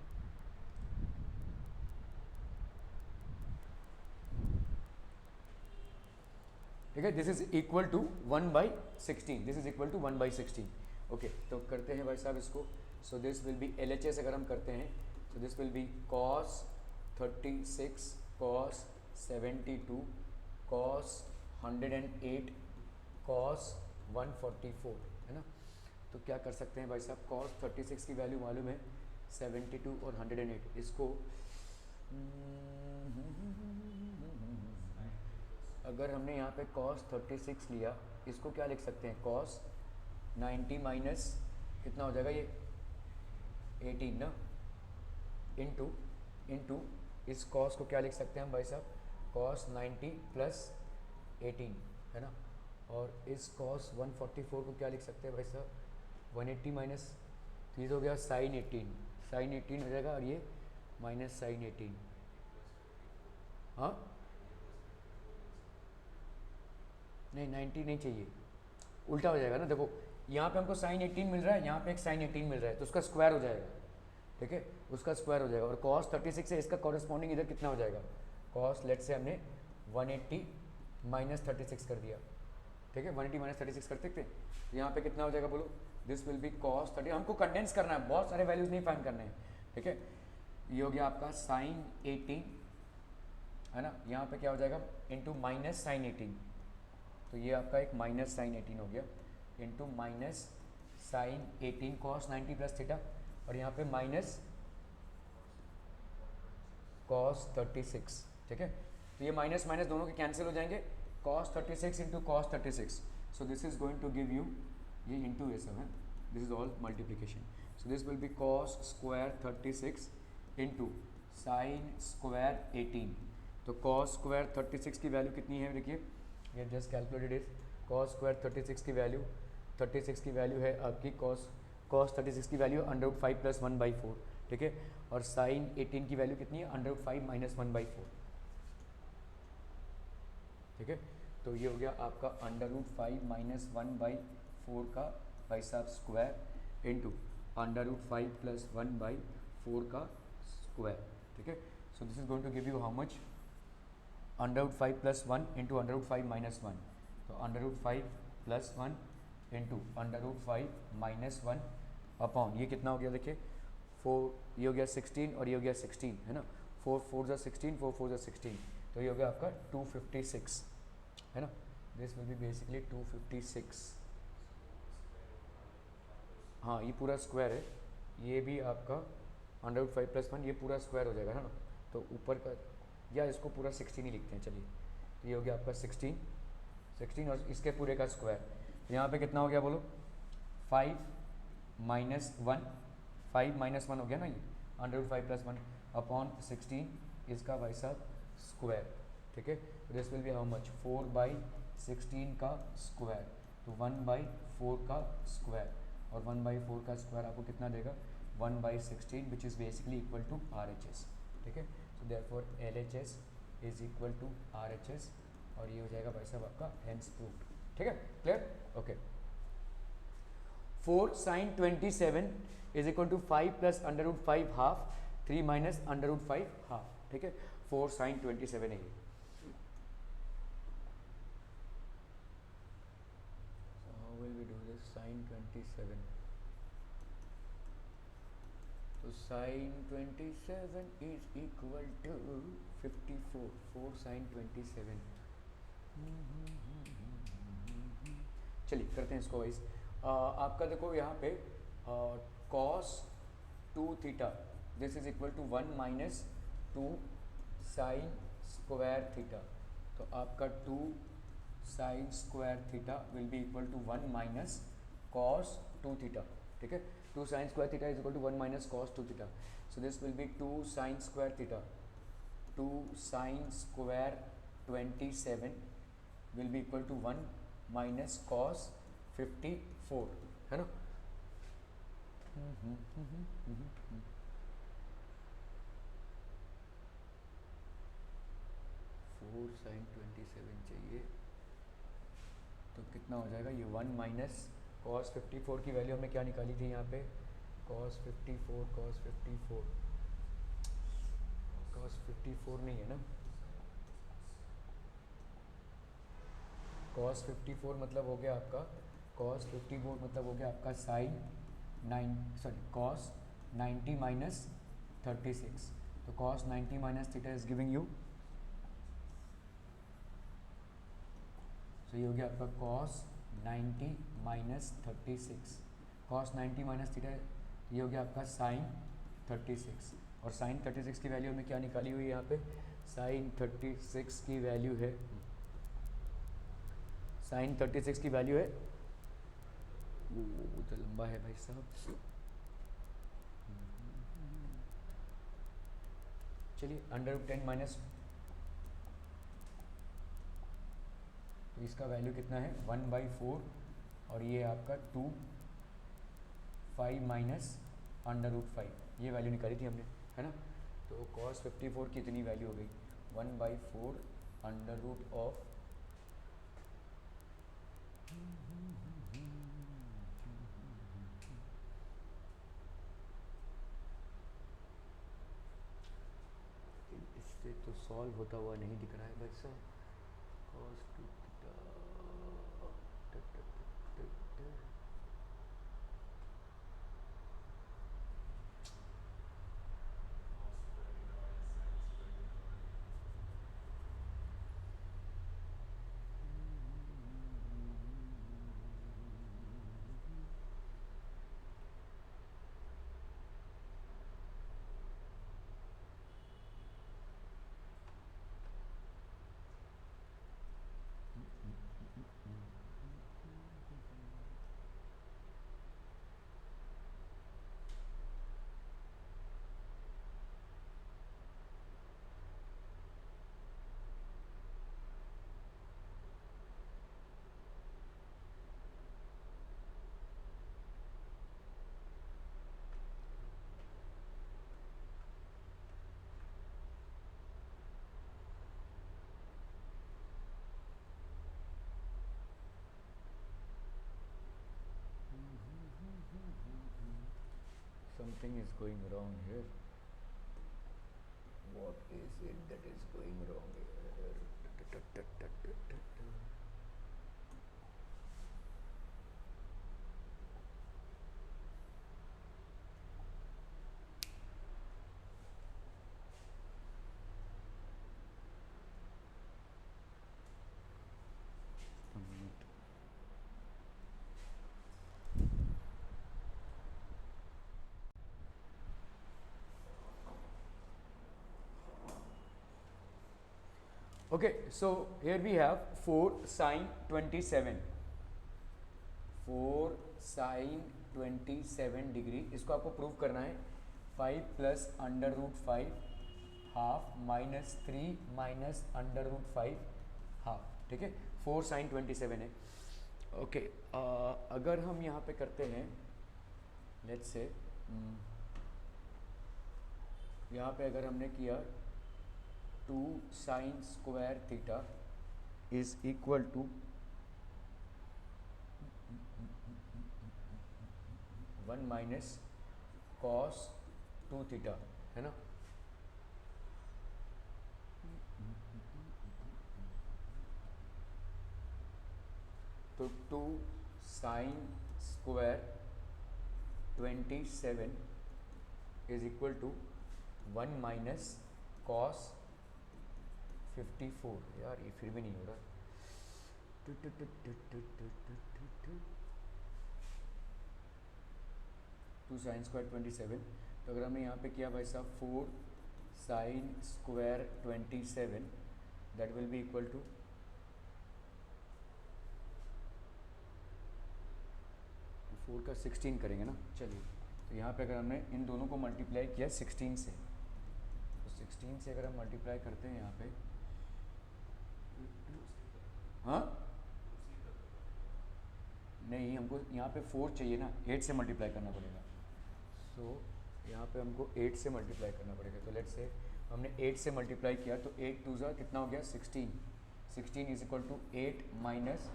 ठीक है, this is equal to 1/16, this is equal to 1/16। Okay, तो करते हैं भाई साहब इसको। So this will be LHS अगर हम करते हैं, so this will be cos 36 cos 72 cos 108 cos 144, है ना। तो क्या कर सकते हैं भाई साहब, cos 36 की वैल्यू मालूम है 72 और 108, इसको अगर हमने यहाँ पे cos 36 लिया, इसको क्या लिख सकते हैं, cos 90 माइनस कितना हो जाएगा ये 18 ना, इंटू इस cos को क्या लिख सकते हैं हम भाई साहब, cos 90 प्लस 18, है ना। और इस cos 144 को क्या लिख सकते हैं भाई साहब, 180 माइनस, तो ये हो गया sin 18 हो जाएगा, और ये माइनस sin 18। हाँ नहीं 90 नहीं चाहिए, उल्टा हो जाएगा ना। देखो यहाँ पे हमको sin 18 मिल रहा है, यहाँ पे एक sin 18 मिल रहा है, तो उसका स्क्वायर हो जाएगा, ठीक है, उसका स्क्वायर हो जाएगा। और cos 36 से इसका कॉरेस्पॉन्डिंग इधर कितना हो जाएगा, cos लेट से हमने 180 माइनस 36 कर दिया, ठीक है, 180 माइनस 36 कर सकते, तो यहाँ पे कितना हो जाएगा बोलो, दिस विल बी cos 30, हमको कंडेंस करना है, बहुत सारे वैल्यूज नहीं फाइंड करने हैं, ठीक है। ये हो गया आपका sin 18, है ना, यहाँ पे क्या हो जाएगा इंटू माइनस sin 18, तो ये आपका एक माइनस sin 18 हो गया, into minus sin 18 cos 90 plus theta, और यहाँ पे माइनस cos 36, ठीक है। तो ये माइनस माइनस दोनों के कैंसिल हो जाएंगे, cos 36 into cos 36, so this is going to give you, ये इंटू ये सब है, this is all multiplication, so this will be cos square 36 into sine square 18। तो cos स्क्वायर 36 की वैल्यू कितनी है, देखिए ये just calculated is cos square 36 की वैल्यू है आपकी cos 36 की वैल्यू √5 प्लस 1/4, ठीक है। और साइन 18 की वैल्यू कितनी है, √5 माइनस 1/4, ठीक है। तो ये हो गया आपका √5 माइनस 1/4 का भाई साहब स्क्वायर इंटू √5 प्लस 1/4 का स्क्वायर, ठीक है। सो this is going to give you how much, √5 plus 1 into √5 minus 1, तो √5 प्लस 1 इंटू √5 माइनस 1 अपॉन ये कितना हो गया, देखिए 4, ये हो गया 16 और ये हो गया 16, है ना, 4 4 जा 16, 4 4 जा 16, तो ये हो गया आपका 256, है ना। दिस विल बी बेसिकली 256, हाँ ये पूरा स्क्वायर है, ये भी आपका √5 प्लस 1 ये पूरा स्क्वायर हो जाएगा, है ना। तो ऊपर का या इसको पूरा 16 ही लिखते हैं, चलिए, तो ये हो गया आपका 16 और इसके पूरे का स्क्वायर, यहाँ पे कितना हो गया बोलो, 5 माइनस 1, 5 माइनस 1 हो गया ना, ये √5 प्लस 1 अपॉन 16 इसका भाई साहब स्क्वायर, ठीक है। This will be how much, 4/16 का स्क्वायर, तो 1/4 का स्क्वायर, और 1/4 का स्क्वायर आपको कितना देगा, 1/16 which is basically equal to RHS, ठीक है। So therefore LHS is equal to RHS, और ये हो जाएगा भाई साहब आपका हेंस प्रूव्ड, ठीक है, clear, okay. 4 sin 27 is equal to 5 plus √5 half, 3 minus √5 half, ठीक है। 4 sin 27 है ये। So how will we do this, sin 27, तो sin 27 is equal to 54, 4 sin 27, चलिए करते हैं इसको वाइज। आपका देखो यहाँ पे cos 2 theta this is equal to 1 minus 2 sine square theta, तो आपका 2 sine square theta will be equal to 1 minus cos 2 theta, ठीक है। 2 sine square theta is equal to 1 minus cos 2 theta, so this will be 2 sine square theta, 2 sine square 27 will be equal to 1 minus cos 54, है ना। 4 sin 27 चाहिए, तो कितना हो जाएगा ये 1 माइनस cos 54 की वैल्यू हमने क्या निकाली थी यहाँ पे, cos 54 नहीं है ना, cos 54 मतलब हो गया आपका cos 54 मतलब हो गया आपका sin 9 सॉरी cos 90 माइनस 36. तो cos 90 minus theta is giving you, so ये हो गया आपका cos 90 minus 36. cos 90 minus theta ये हो गया आपका sin 36. और sin 36 की वैल्यू हमें क्या निकाली हुई है यहाँ पे? sin 36 की वैल्यू है, sin 36 की वैल्यू है, वो तो लंबा है भाई साहब. चलिए √10 माइनस, तो इसका वैल्यू कितना है 1/4 और ये आपका 2 5 माइनस √5, ये वैल्यू निकाली थी हमने, है ना. तो cos 54 की इतनी वैल्यू हो गई 1/4 अंडर रूट ऑफ इससे तो सॉल्व होता हुआ नहीं दिख रहा है भाई साहब. cos 2 something is going wrong here. What is it that is going wrong here? Okay, so here we have 4 sin 27. 4 sin 27 degree, इसको आपको प्रूव करना है 5 plus √5 half minus 3 minus √5 half. ठीक है, 4 sin 27 है. ओके, अगर हम यहाँ पे करते हैं लेट्स से यहाँ पे अगर हमने किया 2 sin square theta is equal to 1 minus cos 2 theta, है ना. तो 2 sin square 27 is equal to 1 minus cos 54. यार ये फिर भी नहीं हो रहा. 2 sin स्क्वायर 27, तो अगर हमने यहाँ पे किया भाई साहब 4 sin square 27 that will be equal to 4 का 16 करेंगे ना. चलिए, तो यहाँ पे अगर हमने इन दोनों को मल्टीप्लाई किया 16 से, तो 16 से अगर हम मल्टीप्लाई करते हैं यहाँ पे, हाँ नहीं, हमको यहाँ पे 4 चाहिए ना, 8 से मल्टीप्लाई करना पड़ेगा. सो यहाँ पे हमको 8 से मल्टीप्लाई करना पड़ेगा. तो लेट्स से हमने 8 से मल्टीप्लाई किया तो 8 2 ज़ा कितना हो गया 16. 16 is equal to 8 minus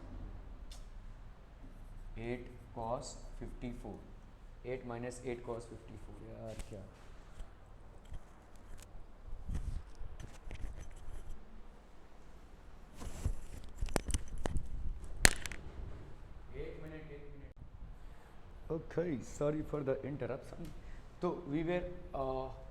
8 cos 54. 8 minus 8 cos 54. यार क्या, Okay, sorry for the interruption. So we were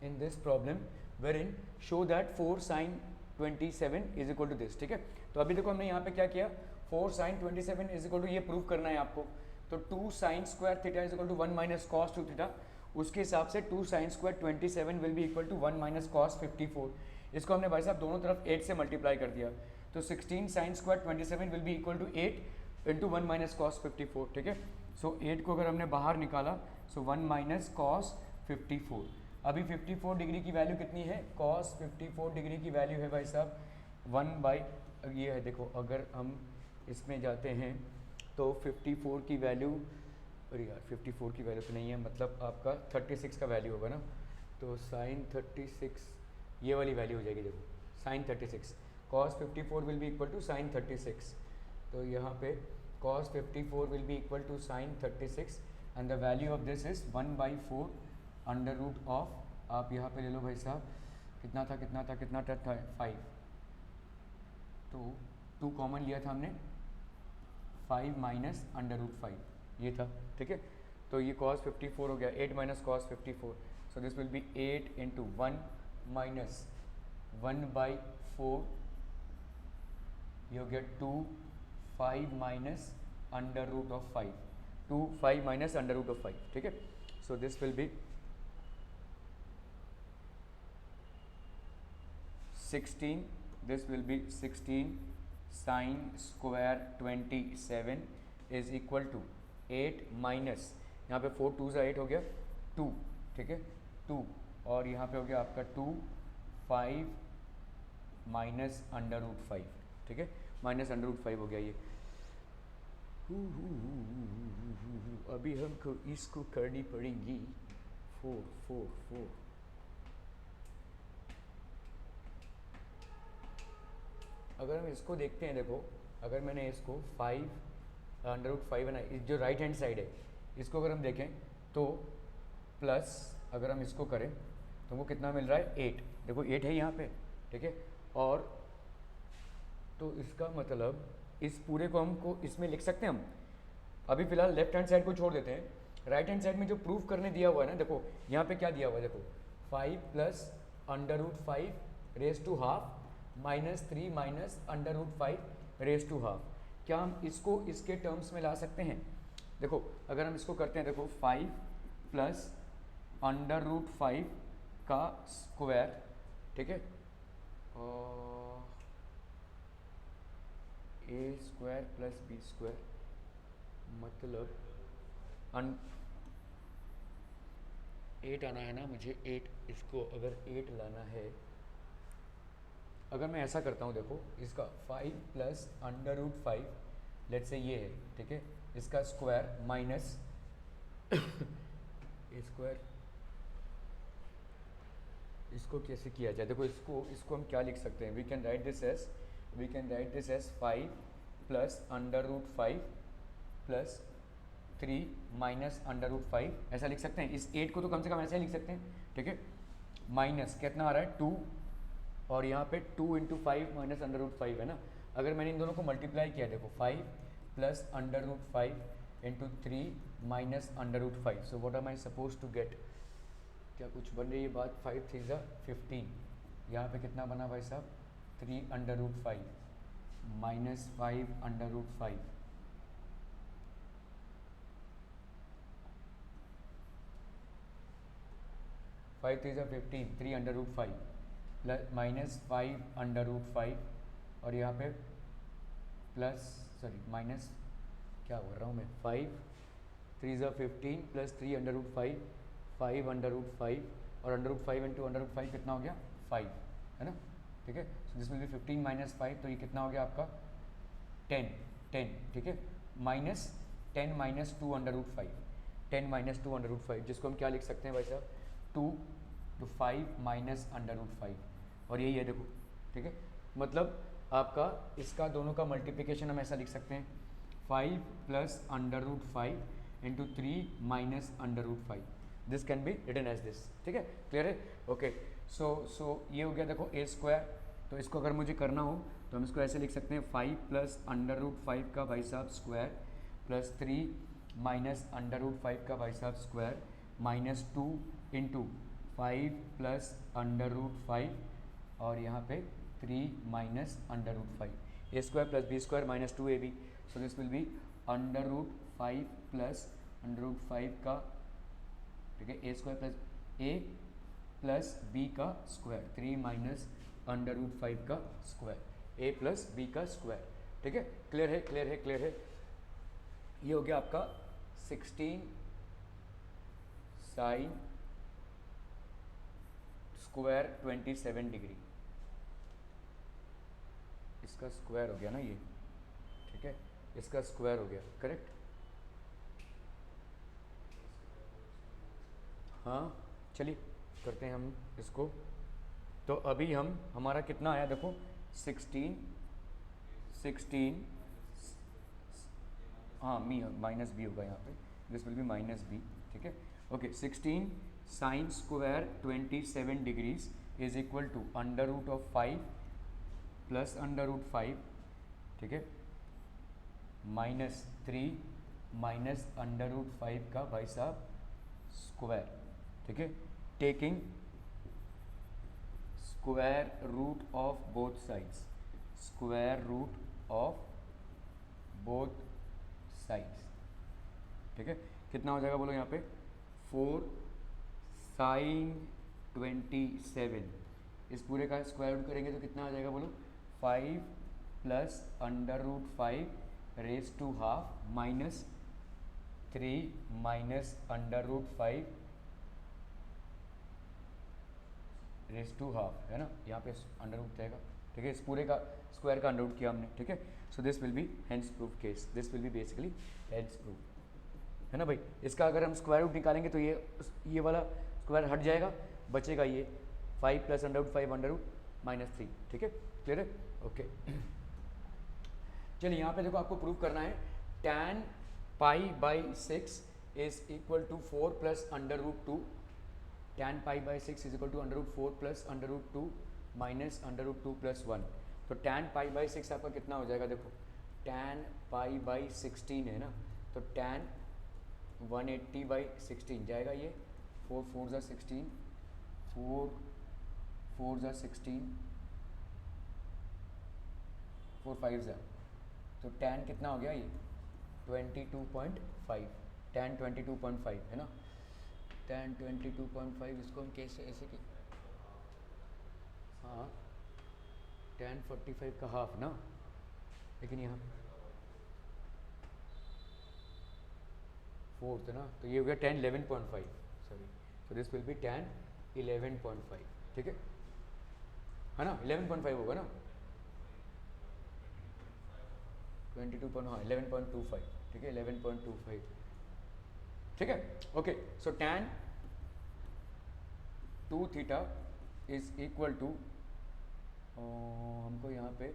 in this problem wherein show that 4 sin 27 is equal to this. ठीक है, तो अभी देखो हमने यहाँ पे क्या किया, 4 sin 27 is equal to ये प्रूव करना है आपको. तो 2 sin square theta is equal to 1 minus cos 2 theta. उसके हिसाब से 2 sin square 27 will be equal to 1 minus cos 54. इसको हमने भाई साहब दोनों तरफ 8 से मल्टीप्लाई कर दिया. तो 16 sin square 27 will be equal to 8 into 1 minus cos 54. ठीक है, सो 8 को अगर हमने बाहर निकाला सो 1 माइनस कॉस 54. अभी 54 डिग्री की वैल्यू कितनी है, कॉस 54 डिग्री की वैल्यू है भाई साहब 1 बाई ये है. देखो अगर हम इसमें जाते हैं तो 54 की वैल्यू, अरे यार 54 की वैल्यू तो नहीं है, मतलब आपका 36 का वैल्यू होगा ना. तो साइन 36 ये वाली वैल्यू हो जाएगी. देखो sine 36 cos 54 will be equal to sine 36. तो यहाँ पे cos 54 will be equal to sin 36 and the value of this is 1 by 4 under root of, आप यहाँ पे ले लो भाई साहब, कितना था 5. तो 2 कॉमन लिया था हमने, 5 माइनस अंडर रूट 5 ये था. ठीक है, तो ये cos 54 हो गया 8 minus cos 54. So this will be 8 into 1 minus 1 by 4, ये हो गया 2 5 minus under root of 5, 2 5 minus under root of 5. ठीक है, so this will be 16, this will be 16 sine square 27 is equal to 8 minus, यहाँ पे 4 2 8 हो गया 2. ठीक है, 2 और यहाँ पे हो गया आपका 2 5 माइनस अंडर रूट 5. ठीक है, माइनस अंडर रूट 5 हो गया ये. अभी हमको इसको करनी पड़ेगी 4 4 4. अगर हम इसको देखते हैं, देखो अगर मैंने इसको 5 अंडर रूट 5 है ना, जो राइट हैंड साइड है इसको अगर हम देखें तो प्लस अगर हम इसको करें तो हमको कितना मिल रहा है 8. देखो 8 है यहाँ पे. ठीक है, और तो इसका मतलब इस पूरे को हमको इसमें लिख सकते हैं हम. अभी फिलहाल लेफ्ट हैंड साइड को छोड़ देते हैं, राइट हैंड साइड में जो प्रूफ करने दिया हुआ है ना, देखो यहाँ पे क्या दिया हुआ है, देखो 5 plus under root 5 raise to half minus 3 minus under root 5 raise to half. क्या हम इसको इसके टर्म्स में ला सकते हैं? देखो अगर हम इसको करते हैं, देखो 5 प्लस अंडर रूट 5 का स्क्वायर. ठीक है, a square plus B square, मतलब 8 आना है ना मुझे, 8 इसको अगर 8 लाना है, अगर मैं ऐसा करता हूँ, देखो इसका 5 plus under root 5 let's say ये है. ठीक है, इसका स्क्वायर माइनस स्क्वायर, इसको कैसे किया जाए, देखो इसको हम क्या लिख सकते हैं, we can write this as 5 plus under root 5 plus 3 minus under root 5, ऐसा लिख सकते हैं. इस 8 को तो कम से कम ऐसे ही लिख सकते हैं. ठीक है, माइनस कितना आ रहा है 2, और यहाँ पे 2 इंटू 5 माइनस अंडर रूट 5 है ना. अगर मैंने इन दोनों को मल्टीप्लाई किया, देखो 5 plus under root 5 into 3 minus under root 5. So what am I suppose to get, क्या कुछ बन रही है बात, 5 3 जा 15. यहाँ पे कितना बना भाई साहब 3 under root 5 minus 5 under root 5. Five 3 जा 15, 3 under root 5 plus minus 5 under root 5, और यहाँ पे प्लस माइनस क्या कर रहा हूँ मैं, 5 3 जा 15 plus 3 under root 5, 5 under root 5, और under root 5 into under root 5 कितना हो गया 5, है ना. ठीक है, so this will be 15 minus 5, तो ये कितना हो गया आपका 10. ठीक है, minus 10 minus 2 under root 5, 10 minus 2 under root 5, जिसको हम क्या लिख सकते हैं भाई साहब 2 तो 5 माइनस अंडर रूट 5, और यही है देखो. ठीक है, मतलब आपका इसका दोनों का मल्टीप्लिकेशन हम ऐसा लिख सकते हैं 5 plus under root 5 into 3 minus under root 5. This can be written as this. ठीक है, क्लियर है. ओके, सो ये हो गया देखो ए स्क्वायर. तो इसको अगर मुझे करना हो तो हम इसको ऐसे लिख सकते हैं 5 प्लस अंडर रूट 5 का भाई साहब square plus 3 minus under root 5 का भाई साहब square minus 2 into 5 plus under root 5 और यहाँ पे 3 minus under root 5 a square plus B square minus 2ab, so this will be under root 5 plus under root 5 का, ठीक है, a square plus a plus b का स्क्वायर 3 माइनस अंडर रूट 5 का स्क्वायर ए प्लस बी का स्क्वायर, ठीक है। क्लियर है, क्लियर है, क्लियर है। ये हो गया आपका 16 साइन स्क्वायर 27 डिग्री, इसका स्क्वायर हो गया ना ये, ठीक है, इसका स्क्वायर हो गया, करेक्ट। हाँ चलिए करते हैं हम इसको। तो अभी हम हमारा कितना आया देखो 16 हाँ माइनस बी होगा यहाँ पे, this will be minus b, ठीक है। Okay 16 sine square 27 degrees is equal to under root of 5 plus under root 5, ठीक है, माइनस 3 माइनस अंडर रूट 5 का भाई साहब स्क्वायर, ठीक है, taking square root of both sides, square root of both sides, ठीक है। कितना हो जाएगा बोलो यहाँ पे 4 साइन 27, इस पूरे का स्क्वायर रूट करेंगे तो कितना आ जाएगा बोलो 5 plus under root 5 raise to half minus 3 minus under root 5 raise to half, है ना, यहाँ पे अंडर रूट रहेगा, ठीक है, इस पूरे का स्क्वायर का अंडर रूट किया हमने, ठीक है। So this will be hence proof case, this will be basically hence proof, है ना भाई। इसका अगर हम स्क्वायर रूट निकालेंगे तो ये वाला स्क्वायर हट जाएगा, बचेगा ये 5 plus under root 5 under root minus 3, ठीक है, क्लियर है, ओके। चलिए यहाँ पे देखो आपको प्रूफ करना है tan pi by 6 is equal to 4 plus under root 2, tan pi by 6 is equal to under root 4 plus under root 2 minus under root 2 plus 1। तो tan पाई बाई 6 आपका कितना हो जाएगा देखो, tan पाई बाई 16 है ना, तो tan 180 बाई 16 जाएगा ये, 4 4 ज़ा 16, 4 4 ज़ा 16, 4 5 ज़ा, तो tan कितना हो गया ये 22.5, tan 22.5 है ना, tan 22.5 इसको हम कैसे ऐसे कि हाँ tan 45 का हाफ ना, लेकिन यहाँ फोर्थ ना, तो ये हो गया tan 11.5, सॉरी, तो दिस विल बी tan 11.5, ठीक है ना, 11.5 होगा ना, 22 हाँ 11.25, ठीक है, 11.25, ठीक है, okay. So tan 2 theta is equal to हमको यहाँ पे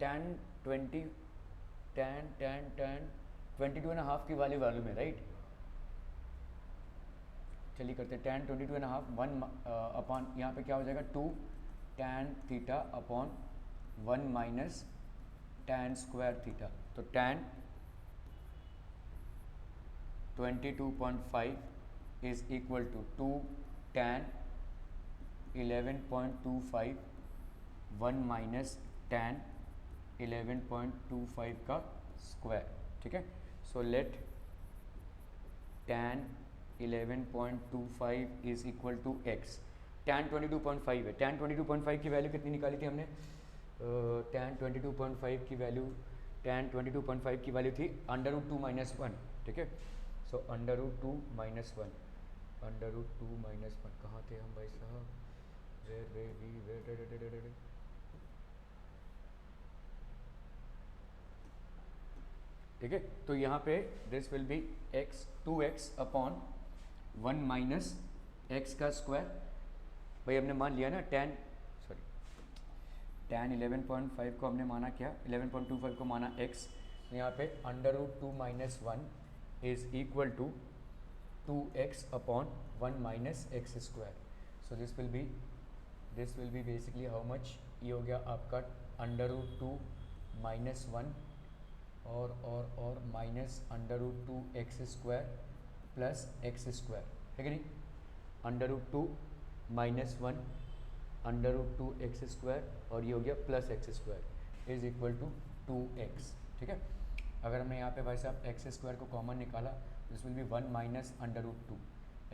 tan 22.5 की वैल्यू में, राइट। चलिए करते tan 22.5 1 अपॉन यहाँ पे क्या हो जाएगा 2 tan theta upon 1 minus tan square theta, तो tan 22.5 is equal to 2 tan 11.25 1 minus tan 11.25 का स्क्वायर, ठीक है। So let tan 11.25 is equal to x, tan 22.5 है, tan 22.5 की वैल्यू कितनी निकाली थी हमने, tan 22.5 की वैल्यू, tan 22.5 की वैल्यू थी अंडर रूट 2 माइनस 1, ठीक है। So under root 2 minus 1, under root 2 minus 1, कहाँ थे हम भाई साहब, ठीक है। तो यहाँ पे this will be x 2x upon 1 minus x का स्क्वायर, भाई हमने मान लिया ना tan 11.5 को हमने माना क्या, 11.25 को माना x, तो यहाँ पे under root 2 minus 1 is equal to 2x upon 1 minus x square. So this will be basically how much, ये हो गया आपका अंडर रूट 2 माइनस 1 और minus under root 2 x square plus x square, है कि नहीं, under root 2 minus 1 under root 2 x square और ये हो गया plus x square is equal to 2x, ठीक है। अगर हमने यहाँ पे भाई साहब एक्स स्क्वायर को कॉमन निकाला this will be 1 minus under root 2,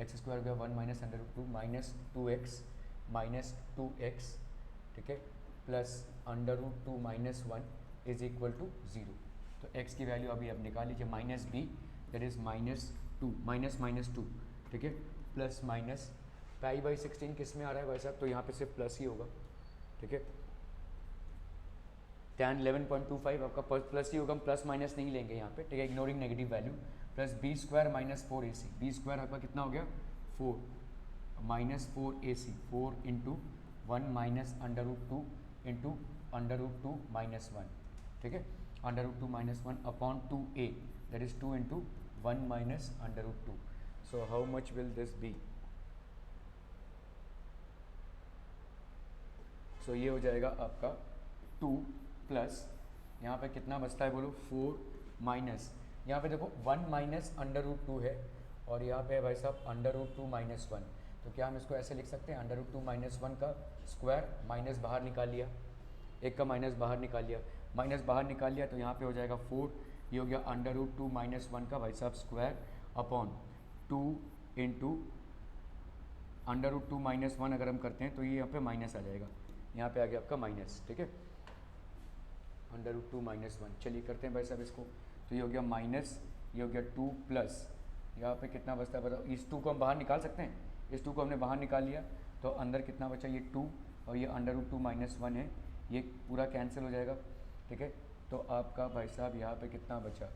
x square हो गया 1 minus under root 2 minus 2x minus 2x, ठीक है, plus under root 2 minus 1 is equal to 0। तो x की वैल्यू अभी अब निकाल लीजिए, minus b that is minus 2 minus 2, ठीक है, प्लस माइनस पाई बाई 16 किस में आ रहा है भाई साहब, तो यहाँ पे सिर्फ प्लस ही होगा, ठीक है, tan 11.25 आपका प्लस ही होगा, हम प्लस माइनस नहीं लेंगे यहाँ पे, ठीक है, ignoring negative value, plus B square minus 4ac, B square आपका कितना हो गया 4 minus 4ac, 4 into 1 minus under root 2 into under root 2 minus 1, ठीक है, under root 2 minus 1 upon 2a that is 2 into 1 minus under root 2। So how much will this be, so ये हो जाएगा आपका 2 प्लस यहाँ पे कितना बचता है बोलो 4 माइनस, यहाँ पे देखो 1 माइनस अंडर रूट 2 है और यहाँ पे भाई साहब अंडर रूट 2 माइनस 1, तो क्या हम इसको ऐसे लिख सकते हैं, अंडर रूट 2 माइनस 1 का स्क्वायर माइनस बाहर निकाल लिया, एक का माइनस बाहर निकाल लिया, माइनस बाहर निकाल लिया तो यहाँ पे हो जाएगा 4, ये हो गया अंडर रूट 2 माइनस 1 का भाई साहब square upon 2 into under root 2 minus 1 अगर हम करते हैं तो ये यहाँ पे माइनस आ जाएगा, यहाँ पे आ गया आपका माइनस, ठीक है, अंडर रूट 2 माइनस 1, चलिए करते हैं भाई साहब इसको, तो ये हो गया माइनस, ये हो गया 2 प्लस, यहाँ पे कितना बचता है बताओ, इस 2 को हम बाहर निकाल सकते हैं, इस 2 को हमने बाहर निकाल लिया तो अंदर कितना बचा, ये 2 और ये अंडर रूट 2 माइनस 1 है, ये पूरा कैंसिल हो जाएगा, ठीक है, तो आपका भाई साहब यहाँ पे कितना बचा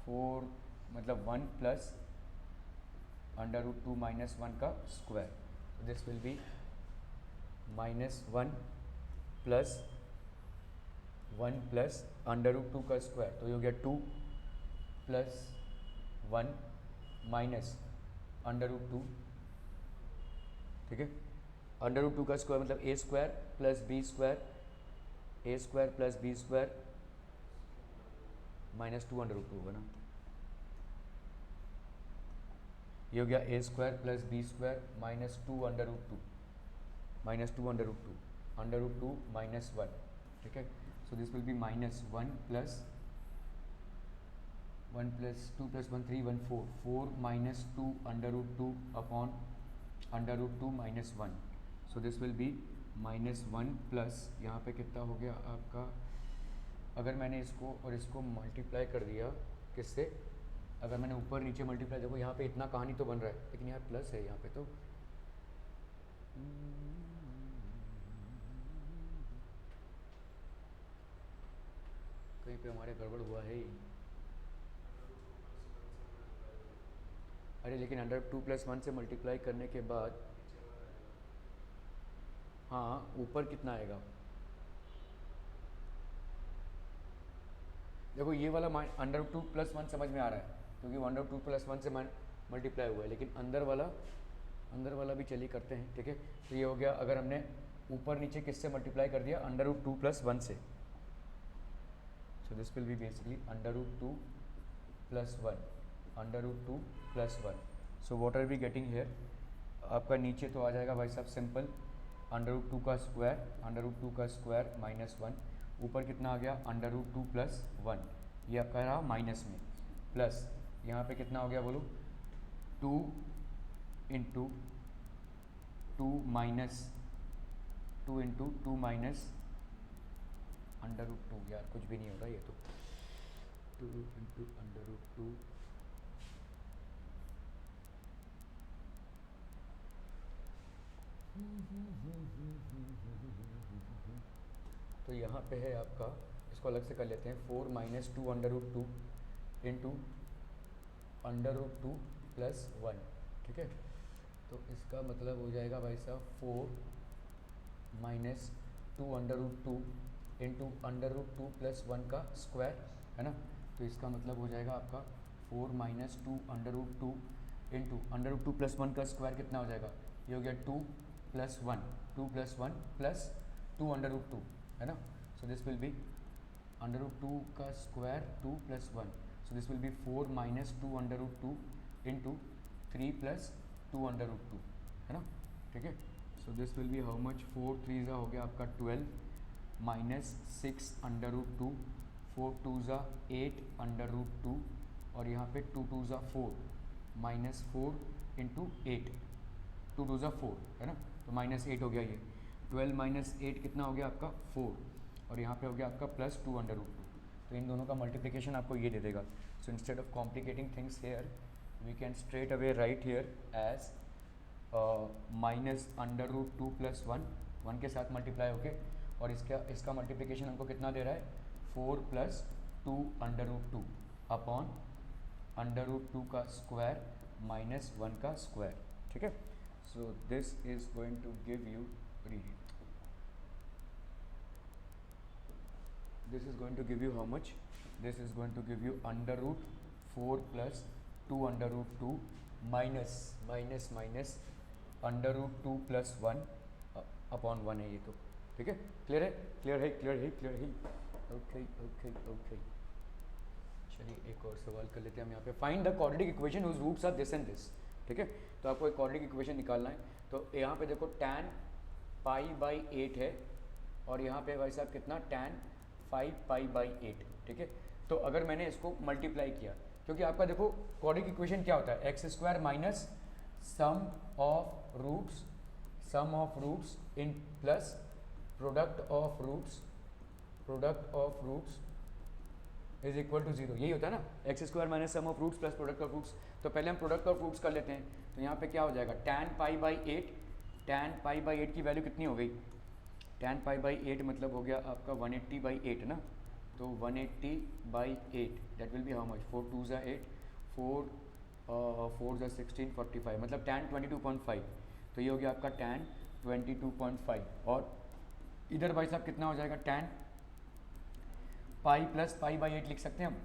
4 मतलब 1 प्लस अंडर रूट 2 माइनस 1 का square, this will be minus 1 plus 1 plus under root 2 का स्क्वायर, तो ये हो गया 2 प्लस 1 माइनस अंडर रूट 2, ठीक है, अंडर रूट 2 का स्क्वायर मतलब A square plus B square, A square plus B square minus 2 under root 2 होगा ना, ये हो गया A square plus B square minus 2 under root 2 minus 2 under root 2 under root 2 minus 1, ठीक है, so this will be minus 1 plus 2 plus 1 3 1 4 4 minus 2 under root 2 upon under root 2 minus 1, so this will be minus 1 plus यहाँ पे कितना हो गया आपका, अगर मैंने इसको और इसको मल्टीप्लाई कर दिया किससे, अगर मैंने ऊपर नीचे मल्टीप्लाई, देखो यहाँ पे इतना कहानी तो बन रहा है लेकिन यहाँ प्लस है, यहाँ पे तो कहीं पे हमारे गड़बड़ हुआ है ही, अरे लेकिन अंडर 2 प्लस 1 से मल्टीप्लाई करने के बाद, हाँ ऊपर कितना आएगा, देखो ये वाला अंडर 2 प्लस 1 समझ में आ रहा है क्योंकि अंडर 2 प्लस 1 से मल्टीप्लाई हुआ है, लेकिन अंदर वाला भी चलिए करते हैं, ठीक है, तो ये हो गया अगर हमने ऊपर नीचे किससे मल्टीप्लाई कर दिया, अंडर रूट 2 प्लस 1 से, so this will be basically under root 2 plus 1 under root 2 plus 1, so what are we getting here, आपका नीचे तो आ जाएगा भाई साहब सिंपल अंडर रूट 2 का स्क्वायर माइनस 1, ऊपर कितना आ गया अंडर रूट 2 प्लस 1, ये आपका रहा माइनस में, प्लस यहाँ पे कितना हो गया बोलो 2 into 2 minus 2 into 2 minus under root 2, यार कुछ भी नहीं होगा ये तो, 2 इंटू अंडर रूट 2 तो यहाँ पे है आपका, इसको अलग से कर लेते हैं, 4 minus 2 under root 2 into under root 2 plus 1, ठीक है, तो इसका मतलब हो जाएगा भाई साहब 4 minus 2 under root 2 into under root 2 plus 1 का स्क्वायर, है ना, तो इसका मतलब हो जाएगा आपका 4 minus 2 under root 2 into under root 2 plus 1 का स्क्वायर कितना हो जाएगा, ये हो गया 2 प्लस 1 प्लस 2 अंडर रूट 2, है ना, सो दिस विल बी √2 का square 2 + 1, so this will be 4 minus 2 √2 into 3 + 2 √2, है ना, ठीक है। So this will be how much, 4 3 हो गया आपका 12 माइनस 6 √2, 4 2 8 √2 और यहाँ पे 2 2 4 माइनस 4 इंटू 8, 2 2 4, है ना, तो -8 हो गया ये। 12 माइनस 8 कितना हो गया आपका 4, और यहाँ पे हो गया आपका +2 √2, तो इन दोनों का मल्टीप्लिकेशन आपको ये दे देगा। So instead of complicating things here we can straight away write here as -√2 + 1, 1 के साथ मल्टीप्लाई होके, और इसका मल्टीप्लिकेशन हमको कितना दे रहा है, 4 + 2 √2 अपॉन √2 का स्क्वायर माइनस 1 का स्क्वायर, ठीक है। सो this is going to give you, this is going to give you how much, this is going to give you √4 + 2 √2 minus √2 + 1 upon 1 है ये, तो ठीक है। क्लियर है, क्लियर है, क्लियर है, क्लियर है। ओके ओके ओके, चलिए एक और सवाल कर लेते हैं हम यहाँ पे। Find the quadratic equation whose roots are this and this, ठीक है। तो आपको एक क्वाड्रेटिक इक्वेशन निकालना है, तो यहाँ पे देखो tan π/8 है, और यहाँ पे भाई साहब कितना tan 5π/8, ठीक है। तो अगर मैंने इसको मल्टीप्लाई किया, क्योंकि आपका देखो क्वाड्रेटिक इक्वेशन क्या होता है, x² minus sum of roots in plus product of roots is equal to 0, यही होता है ना, x² minus sum of roots plus product of roots. तो पहले हम प्रोडक्ट ऑफ रूट्स कर लेते हैं, तो यहाँ पे क्या हो जाएगा, tan π/8 की वैल्यू कितनी हो गई, tan π/8 मतलब हो गया आपका 180/8 ना, तो 180/8 that will be how much, 4 2 8, 4 4 16 45, मतलब tan 22.5, तो ये हो गया आपका tan 22.5, और इधर भाई साहब कितना हो जाएगा, tan π + π/8 लिख सकते हैं हम,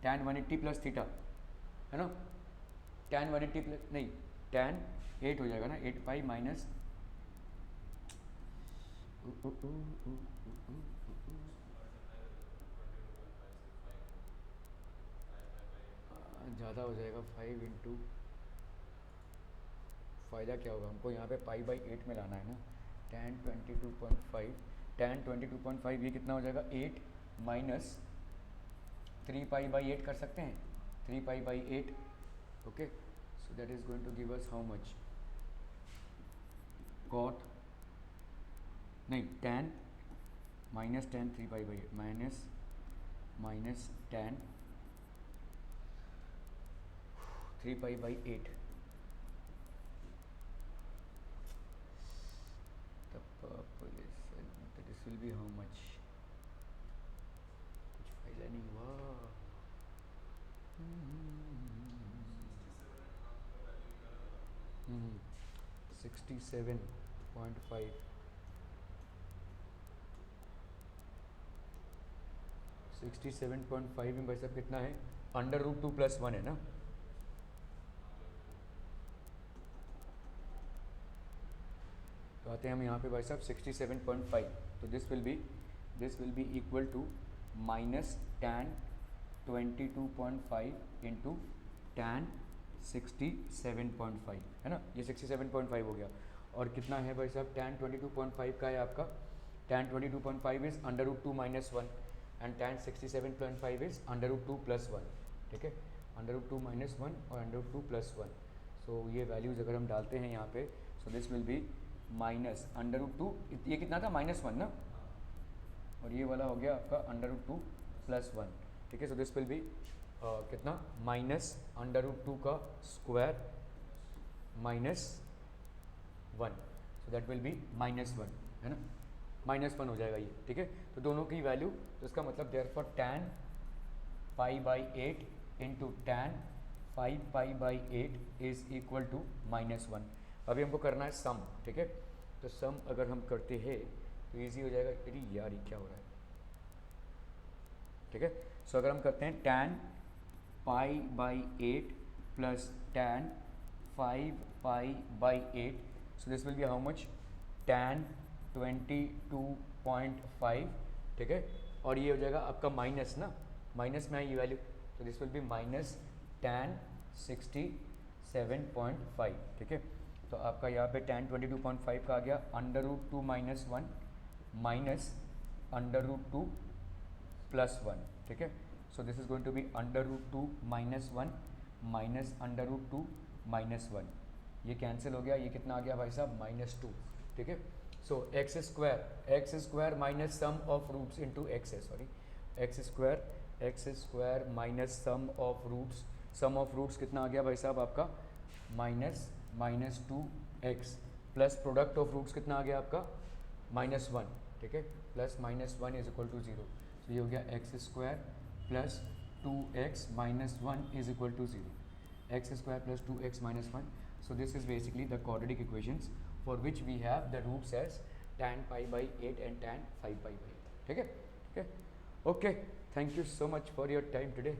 tan 180 + थीटा, है ना, tan 180 प्लस नहीं, tan 8 हो जाएगा ना, 8π माइनस ज़्यादा हो जाएगा, 5 इंटू, फ़ायदा क्या होगा, हमको यहाँ पे π/8 में लाना है ना, tan 22.5, tan 22.5 ये कितना हो जाएगा, 8 माइनस 3π/8 कर सकते हैं, 3π/8, okay. So that is going to give us how much, cot नहीं, tan -tan 3π/8 minus tan 3π/8, the population, this will be how much, कुछ फायदा नहीं हुआ, 67.5, 67.5 में भाई साहब कितना है, √2 + 1 है ना, तो आते हैं हम यहाँ पे भाई साहब 67.5, तो this will be equal to minus tan 22.5 into tan 67.5, है ना, ये 67.5 हो गया, और कितना है भाई साहब, tan 22.5 का है आपका, tan 22.5 is √2 - 1 and tan 67.5 is √2 + 1, ठीक है, √2 - 1 और √2 + 1। सो ये वैल्यूज़ अगर हम डालते हैं यहाँ पे, so this will be minus √2, ये कितना था, -1 ना, और ये वाला हो गया आपका √2 + 1, ठीक है। सो दिस विल बी कितना, माइनस √2 का square -1, so that will be -1, है ना, -1 हो जाएगा ये, ठीक है। तो दोनों की वैल्यू, तो इसका मतलब therefore tan π/8 into tan 5π/8 is equal to -1। अभी हमको करना है सम, ठीक है, तो सम अगर हम करते हैं तो ईजी हो जाएगा, अरे यार ये क्या हो रहा है, ठीक है। सो अगर हम करते हैं tan π/8 plus tan 5π/8, so this will be how much, tan 22.5, ठीक है, और ये हो जाएगा आपका माइनस ना, माइनस में है ये वैल्यू, तो this will be minus tan 67.5, ठीक है। तो आपका यहाँ पे tan 22.5 का आ गया under root 2 minus 1 minus under root 2 plus 1, ठीक है। सो this is going to be under root 2 minus 1 minus under root 2 minus 1, ये कैंसिल हो गया, ये कितना आ गया भाई साहब माइनस 2, ठीक है। So X square minus sum of roots into X है, sorry X square minus sum of roots कितना आ गया भाई साहब आपका minus 2x plus product of roots कितना आ गया आपका -1, ठीक है, प्लस -1 इज इक्वल टू 0। तो ये हो गया x square plus 2x minus 1 is equal to 0, x square plus 2x minus 1। So this is basically the quadratic equations for which we have the roots as tan pi by 8 and tan 5 pi by 8, ठीक है, okay, thank you so much for your time today.